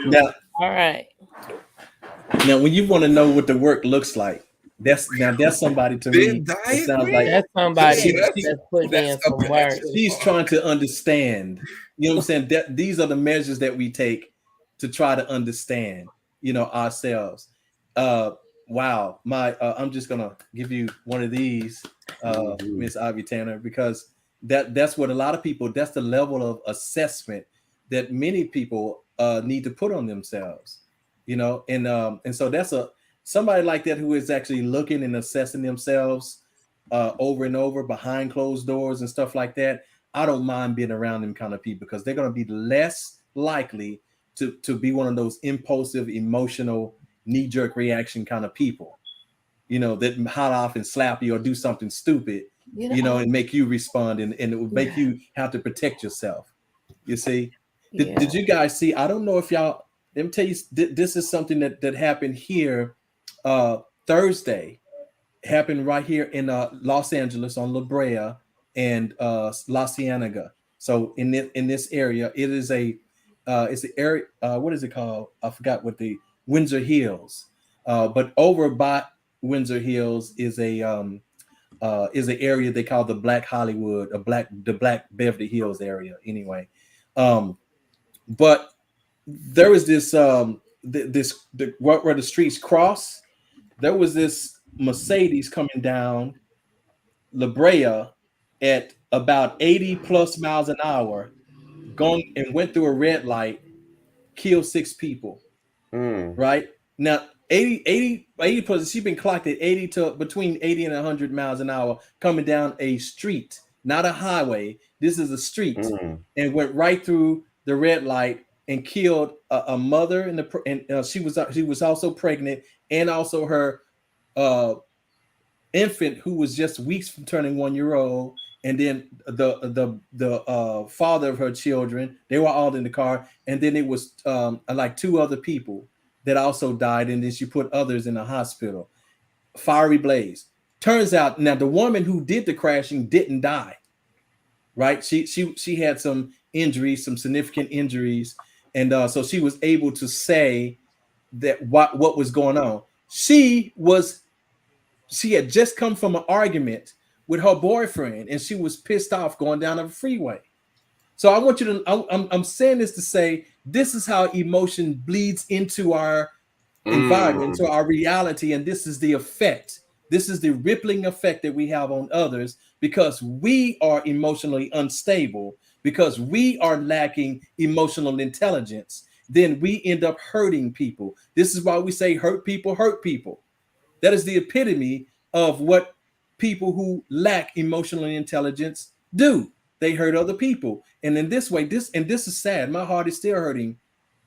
Now, all right. Now, when you want to know what the work looks like, that's somebody to me. It sounds like that's somebody that's putting in some work. She's trying to understand. You know what I'm saying? That these are the measures that we take to try to understand, ourselves. Wow, I'm just gonna give you one of these, Miss Ivy Tanner, because that's what a lot of people. That's the level of assessment that many people need to put on themselves. And so that's somebody like that who is actually looking and assessing themselves over and over behind closed doors and stuff like that. I don't mind being around them kind of people because they're going to be less likely to be one of those impulsive, emotional, knee-jerk reaction kind of people, that hot off and slap you or do something stupid You you know, know, and make you respond, and it would make yeah, you have to protect yourself. You see, did yeah. you guys see? I don't know if y'all. Let me tell you, this is something that happened here Thursday. Happened right here in Los Angeles on La Brea and La Cienega. So in this area, it's the area. What is it called? I forgot what the Windsor Hills. But over by Windsor Hills is an area they call the Black Hollywood, the Black Beverly Hills area. Anyway, um, but there was this where the streets cross. There was this Mercedes coming down La Brea at about 80 plus miles an hour, going and went through a red light, killed 6 people. Mm. Right now, 80 plus. She's been clocked at 80 to between 80 and 100 miles an hour coming down a street, not a highway. This is a street, Mm. and went right through the red light and killed a mother and she was also pregnant, and also her uh infant who was just weeks from turning 1 year old, and then the father of her children. They were all in the car, and then it was like 2 other people that also died, and then she put others in the hospital. Fiery blaze. Turns out now the woman who did the crashing didn't die. Right? She had some injuries, some significant injuries, and so she was able to say that what was going on. She had just come from an argument with her boyfriend, and she was pissed off going down the freeway. So I want you to. I'm saying this to say this is how emotion bleeds into our environment, into Mm. our reality, and this is the effect. This is the rippling effect that we have on others because we are emotionally unstable, because we are lacking emotional intelligence. Then we end up hurting people. This is why we say hurt people hurt people. That is the epitome of what people who lack emotional intelligence do. They hurt other people. And in this way, this is sad. My heart is still hurting,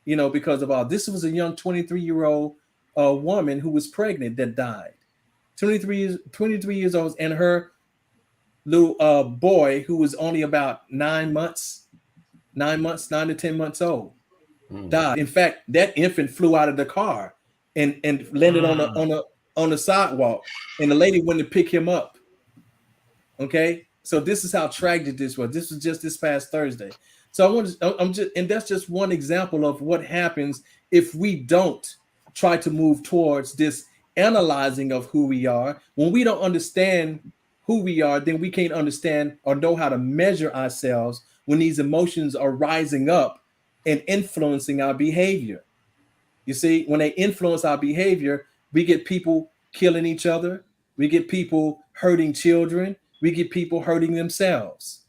because of all this. Was a young 23-year-old woman who was pregnant that died. 23 years old, and her little boy who was only about 9 to 10 months old Mm. died. In fact, that infant flew out of the car and landed on the sidewalk, and the lady went to pick him up. Okay, so this is how tragic this was. This was just this past Thursday. So I'm just, and that's just one example of what happens if we don't try to move towards this analyzing of who we are. When we don't understand who we are, then we can't understand or know how to measure ourselves when these emotions are rising up and influencing our behavior. You see, when they influence our behavior, we get people killing each other. We get people hurting children. We get people hurting themselves,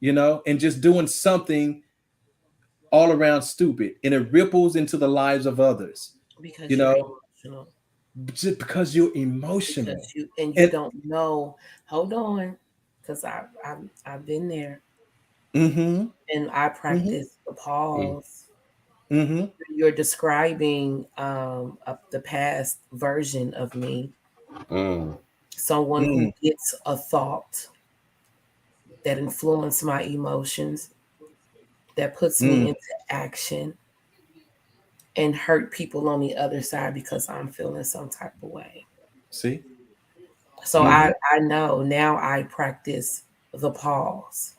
and just doing something all around stupid. And it ripples into the lives of others, you Because you're know, emotional. just because you're emotional. Because you And don't know. Hold on, because I've been there, mm-hmm, and I mm-hmm, practice the pause. mm-hmm, You're describing the past version of me, Mm. someone who mm, gets a thought that influences my emotions, that puts me mm. into action, and hurt people on the other side because I'm feeling some type of way. See? So Mm-hmm, I know now I practice the pause.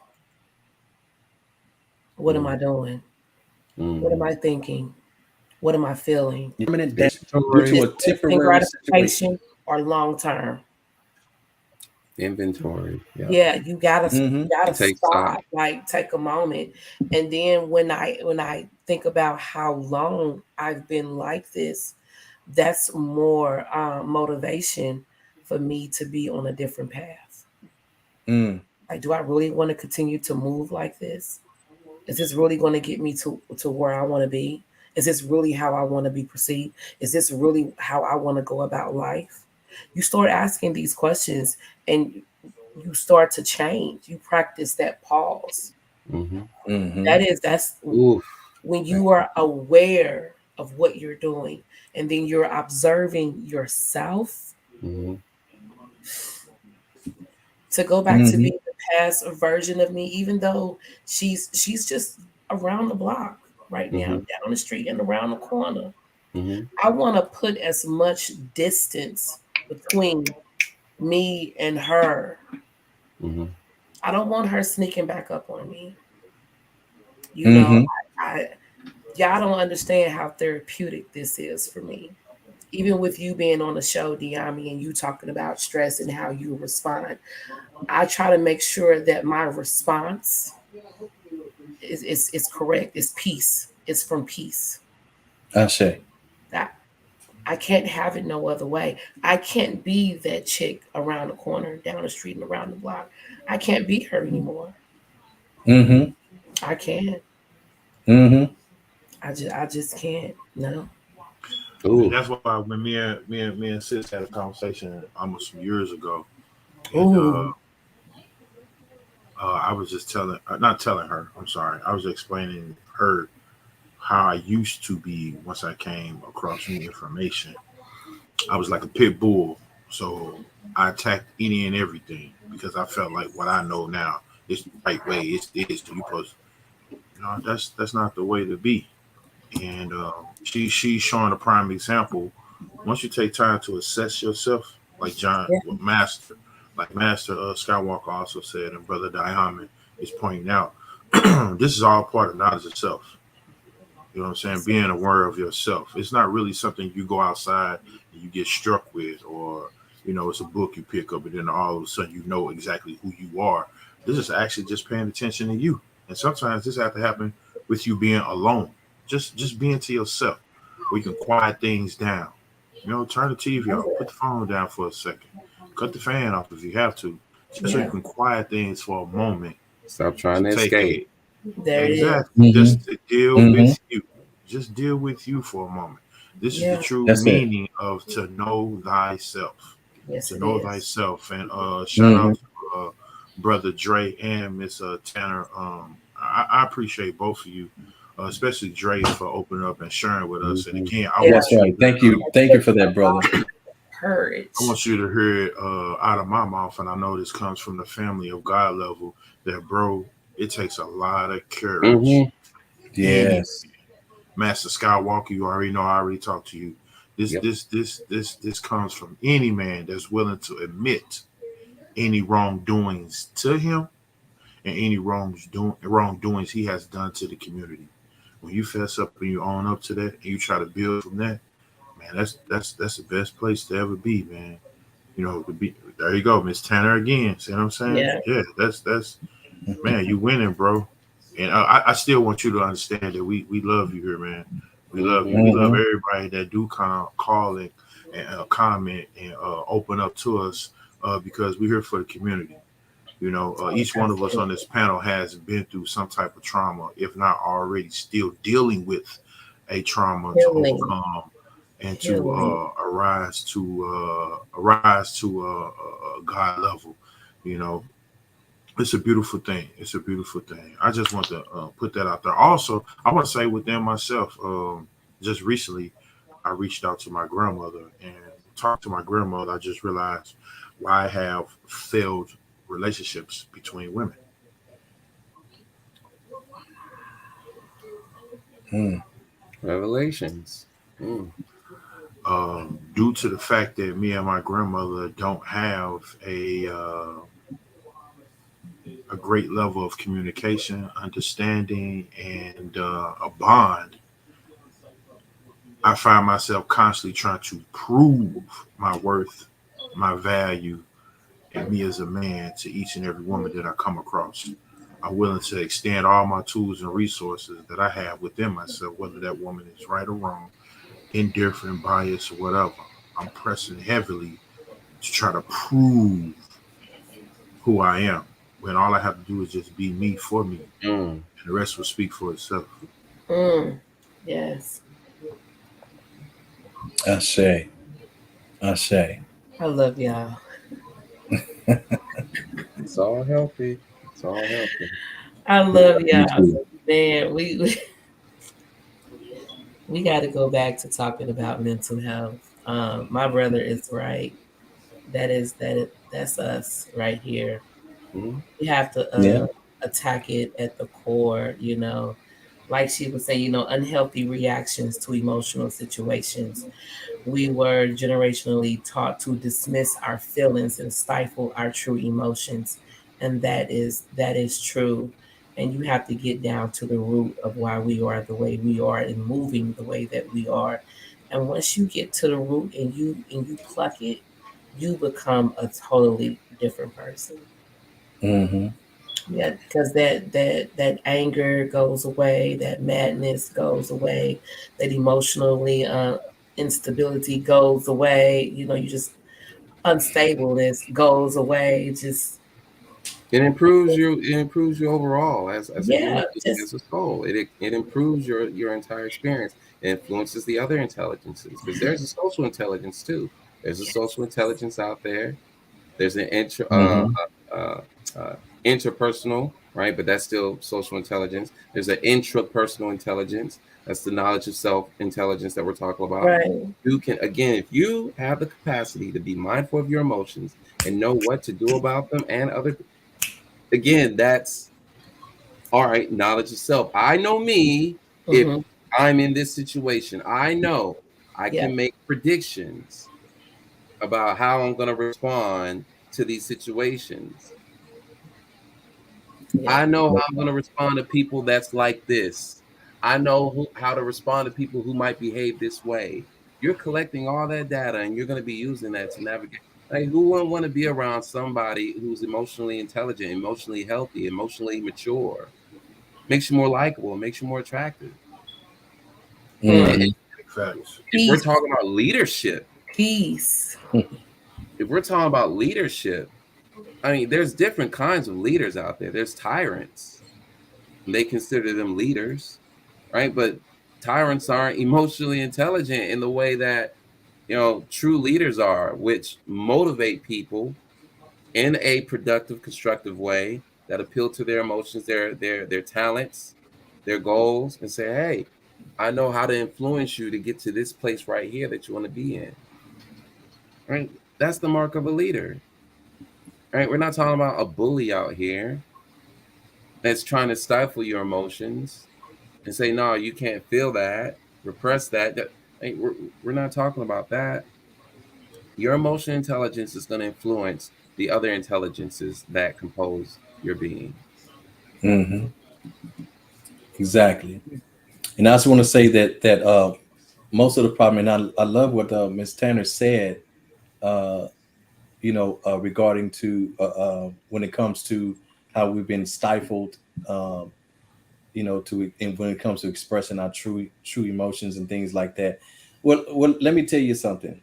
What am Mm. I doing? What am Mm. I thinking? What am I feeling? permanent damage due Is Inventory. to this a instant temporary situation. gratification or long term? Inventory. Yeah. Yeah, you Mm-hmm, gotta Take stock. stop, like take a moment. And then when I think about how long I've been like this, that's more motivation for me to be on a different path. mm. Like, do I really want to continue to move like this? Is this really going to get me to where I want to be? Is this really how I want to be perceived? Is this really how I want to go about life? You start asking these questions, and you start to change. You practice that pause. Mm-hmm. Mm-hmm. That's Oof. when you are aware of what you're doing, and then you're observing yourself. Mm-hmm. to go back to being the past version of me, even though she's just around the block right now, down the street and around the corner. I want to put as much distance between me and her. I don't want her sneaking back up on me. You know, I y'all don't understand how therapeutic this is for me. Even with you being on the show, Diami, and you talking about stress and how you respond, I try to make sure that my response is correct. It's peace. It's from peace. I say. That I can't have it no other way. I can't be that chick around the corner, down the street, and around the block. I can't be her anymore. I can't. I just can't. No. And that's why when me and sis had a conversation almost some years ago, and Ooh. I was just not telling her. I'm sorry. I was explaining her how I used to be once I came across new information. I was like a pit bull, so I attacked any and everything because I felt like what I know now is the right way. It's this. You supposed, that's not the way to be. And she's showing a prime example. Once you take time to assess yourself, like Yeah. Master Skywalker also said, and Brother Diamond is pointing out, this is all part of knowledge of self. You know what I'm saying? Being aware of yourself. It's not really something you go outside and you get struck with, or it's a book you pick up and then all of a sudden you know exactly who you are. This is actually just paying attention to you. And sometimes this has to happen with you being alone. Just being to yourself, where you can quiet things down. Turn the TV off, put the phone down for a second, cut the fan off if you have to, just so you can quiet things for a moment. Stop trying To to take escape. There it is. exactly just to deal with you. Just deal with you for a moment. This is the Yeah. true That's it. meaning of to know thyself. Yes, To it know is. thyself. And shout out to Brother Dre and Miss Tanner. I appreciate both of you, especially Dre, for opening up and sharing with us. And again, I Yeah. want That's you right. to, Thank you. Thank you for that, brother. Courage. I want you to hear it out of my mouth, and I know this comes from the family of God level. That bro, it takes a lot of courage. Yes. Master Skywalker, you already know. I already talked to you. This comes from any man that's willing to admit any wrongdoings to him and any wrongdoings he has done to the community. When you fess up and you own up to that and you try to build from that, man, that's the best place to ever be, man. To be there you go, Miss Tanner again. See what I'm saying? Yeah. Yeah, that's man, you winning, bro. And I still want you to understand that we love you here, man. We love you. We love everybody that do kind of call and comment and open up to us because we're here for the community. Each one of us on this panel has been through some type of trauma, if not already still dealing with a trauma to Healing. overcome and to Healing. arise to God level. You know, it's a beautiful thing. It's a beautiful thing. I just want to put that out there. Also, I want to say within myself, just recently, I reached out to my grandmother and talked to my grandmother. I just realized why I have failed relationships between women. Revelations. Due to the fact that me and my grandmother don't have a great level of communication, understanding, and a bond, I find myself constantly trying to prove my worth, my value, and me as a man to each and every woman that I come across. I'm willing to extend all my tools and resources that I have within myself, whether that woman is right or wrong, indifferent, biased, or whatever. I'm pressing heavily to try to prove who I am when all I have to do is just be me for me, and the rest will speak for itself. Yes. I say. I say. I love y'all. It's all healthy. It's all healthy. I love Me y'all. too. Man, we got to go back to talking about mental health. My brother is right. That's us right here. Mhm. We have to Yeah. attack it at the core, like she would say, unhealthy reactions to emotional situations. We were generationally taught to dismiss our feelings and stifle our true emotions, and that is true. And you have to get down to the root of why we are the way we are and moving the way that we are. And once you get to the root and you pluck it, you become a totally different person. Mm-hmm. Yeah, because that anger goes away, that madness goes away, that emotionally instability goes away. You just unstableness goes away. Just It improves you overall as a yeah, human being, just as a soul. It improves your entire experience. It influences the other intelligences because there's a social intelligence too. There's a social intelligence out there. There's an Mm-hmm. uh, uh, interpersonal, right? But that's still social intelligence. There's an intrapersonal intelligence. That's the knowledge of self intelligence that we're talking about. right. You can, again, if you have the capacity to be mindful of your emotions and know what to do about them and other, again, that's all right. Knowledge of self. I know me. If Mm-hmm. I'm in this situation, I know I Yeah, can make predictions about how I'm going to respond to these situations. yeah, I know how I'm going to respond to people that's like this. I know how to respond to people who might behave this way. You're collecting all that data and you're going to be using that to navigate. Like, who wouldn't want to be around somebody who's emotionally intelligent, emotionally healthy, emotionally mature? Makes you more likable, makes you more attractive. mm. And Mm-hmm. Facts. if we're Peace, talking about leadership, peace. if we're talking about leadership, I mean, there's different kinds of leaders out there. There's tyrants, and they consider them leaders, right? But tyrants aren't emotionally intelligent in the way that true leaders are, which motivate people in a productive, constructive way that appeal to their emotions, their talents, their goals, and say, "Hey, I know how to influence you to get to this place right here that you want to be in." Right? That's the mark of a leader. Right? We're not talking about a bully out here that's trying to stifle your emotions and say, "No, you can't feel that, repress that." Hey, we're not talking about that. Your emotional intelligence is going to influence the other intelligences that compose your being. Mm-hmm. Exactly. And I just want to say that most of the problem, and I love what Ms. Tanner said, uh, regarding to when it comes to how we've been stifled, and when it comes to expressing our true emotions and things like that. Well, let me tell you something.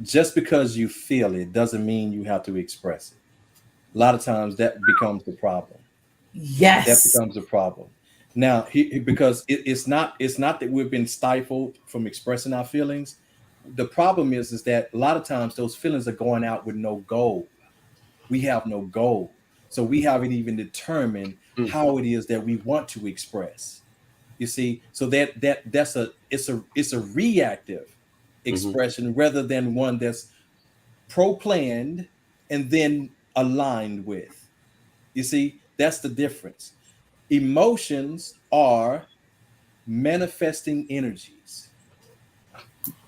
Just because you feel it doesn't mean you have to express it. A lot of times that becomes the problem. That Yes. becomes a problem. Now, because it's not that we've been stifled from expressing our feelings. The problem is that a lot of times those feelings are going out with no goal. We have no goal, so we haven't even determined Mm, how it is that we want to express. You see, so it's a reactive mhm, expression rather than one that's pro-planned and then aligned with. You see, that's the difference. Emotions are manifesting energies.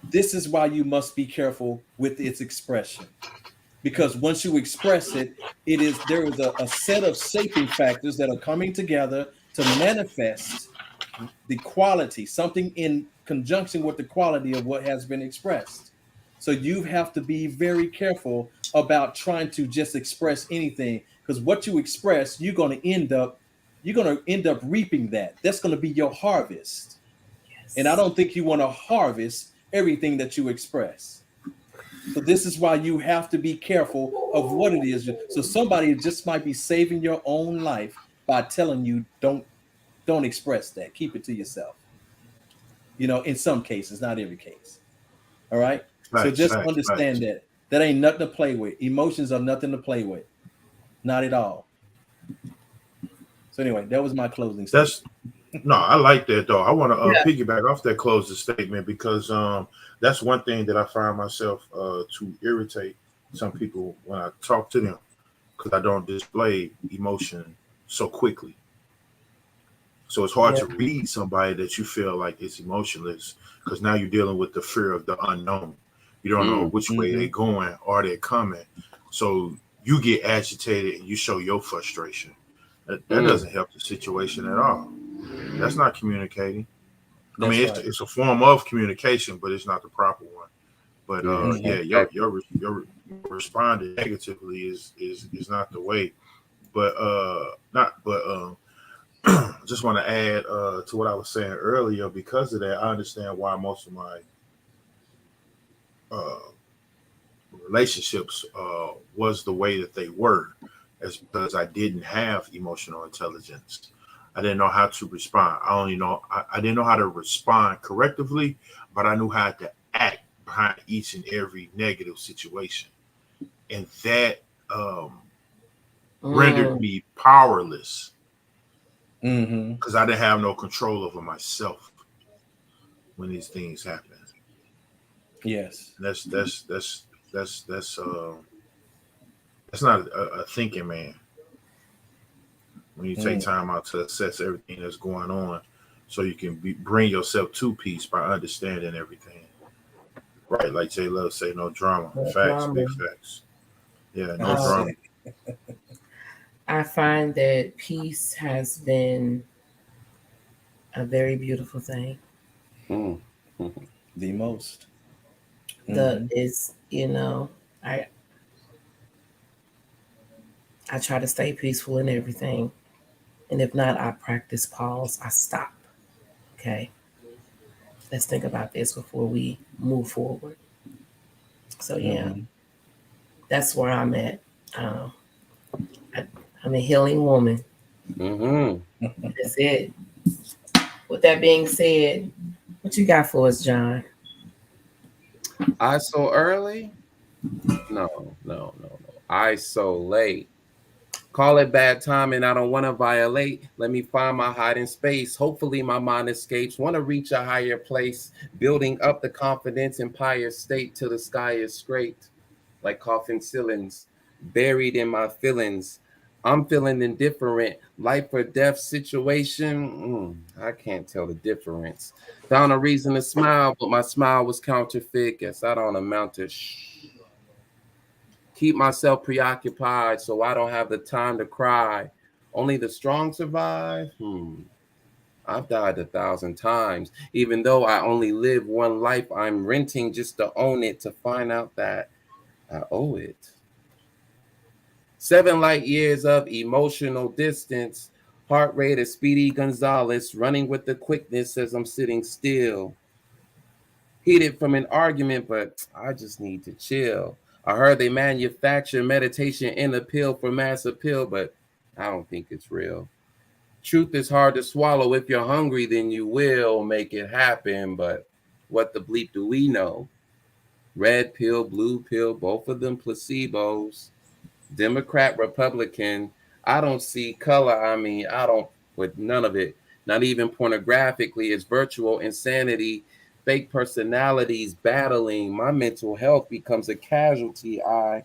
This is why you must be careful with its expression. Because once you express it, there is a set of shaping factors that are coming together to manifest the quality, something in conjunction with the quality of what has been expressed. So you have to be very careful about trying to just express anything, because what you express, you're going to end up reaping that. That's going to be your harvest. And I Yes. don't think you want to harvest everything that you express. So this is why you have to be careful of what it is. So somebody just might be saving your own life by telling you don't express that. Keep it to yourself. In some cases, not every case. All right. So Facts, just facts, understand facts. that ain't nothing to play with. Emotions are nothing to play with. Not at all. So anyway, that was my closing statement. That's no, I like that though. I want to Yeah. piggyback off that closing statement because that's one thing that I find myself to irritate some people when I talk to them because I don't display emotion so quickly. So it's hard Yeah. to read somebody that you feel like is emotionless because now you're dealing with the fear of the unknown. You don't know which way they're going or they're coming. So you get agitated and you show your frustration. That doesn't help the situation at all. That's not communicating. I That's mean, right. it's a form of communication, but it's not the proper one. But yeah, your responding negatively is not the way. But not but just want to add to what I was saying earlier. Because of that, I understand why most of my uh, relationships was the way that they were, as because I didn't have emotional intelligence. I didn't know how to respond. I didn't know how to respond correctively, but I knew how to act behind each and every negative situation, and that rendered Mm. me powerless Mm-hmm. because I didn't have no control over myself when these things happen. Yes. That's that's not a thinking man when you take Mm. time out to assess everything that's going on so you can bring yourself to peace by understanding everything. Right, like J Love say, no drama. No Facts, big drama. facts. Yeah, no That's Um, drama. it. I find that peace has been a very beautiful thing. The most. The Mm-hmm. is I I try to stay peaceful in everything, and if not, I practice pause. I stop. Okay, let's think about this before we move forward. So yeah, Mm-hmm. that's where I'm at. Um, I, I'm a healing woman. That's it. With that being said, what you got for us, John? I so early? No, no, no, no. I so late. Call it bad timing. I don't want to violate. Let me find my hiding space. Hopefully, my mind escapes. Want to reach a higher place. Building up the confidence empire state till the sky is scraped like coffin ceilings. Buried in my feelings. I'm feeling indifferent. Life or death situation. I can't tell the difference. Found a reason to smile, but my smile was counterfeit. Guess I don't amount to keep myself preoccupied so I don't have the time to cry. Only the strong survive? I've died 1,000 times. Even though I only live one life, I'm renting just to own it to find out that I owe it. 7 light years of emotional distance. Heart rate is Speedy Gonzalez, running with the quickness as I'm sitting still. Heated from an argument, but I just need to chill. I heard they manufacture meditation in a pill for mass appeal, but I don't think it's real. Truth is hard to swallow. If you're hungry, then you will make it happen. But what the bleep do we know? Red pill, blue pill, both of them placebos. Democrat, Republican. I don't see color. I mean, I don't, with none of it, not even pornographically. It's virtual insanity, fake personalities battling. My mental health becomes a casualty. I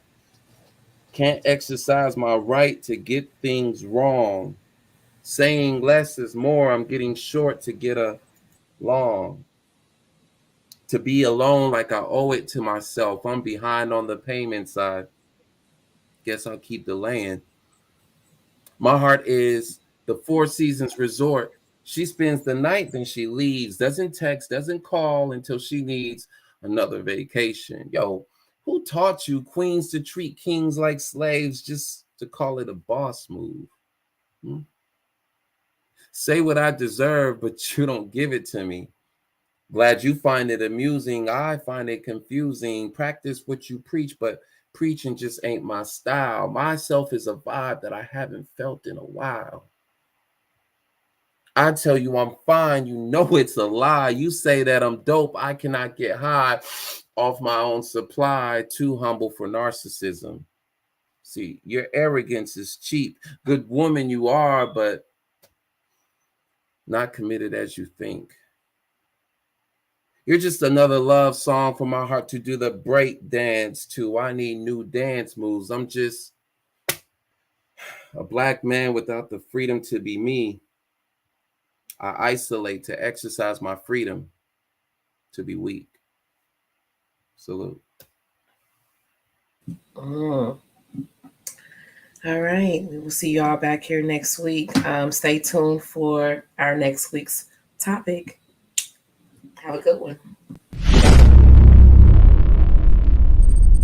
can't exercise my right to get things wrong. Saying less is more. I'm getting short to get along. To be alone like I owe it to myself. I'm behind on the payments. I guess I'll keep delaying. My heart is the Four Seasons resort. She spends the night, then she leaves, doesn't text, doesn't call until she needs another vacation. Yo, who taught you queens to treat kings like slaves just to call it a boss move? Hmm? Say what I deserve, but you don't give it to me. Glad you find it amusing. I find it confusing. Practice what you preach, but preaching just ain't my style. Myself is a vibe that I haven't felt in a while. I tell you I'm fine, you know it's a lie. You say that I'm dope, I cannot get high off my own supply. Too humble for narcissism. See, your arrogance is cheap. Good woman you are, but not committed as you think. You're just another love song for my heart to do the break dance to. I need new dance moves. I'm just A black man without the freedom to be me, I isolate to exercise my freedom to be weak. Salute. All right. We will see y'all back here next week. Stay tuned for our next week's topic. Have a good one.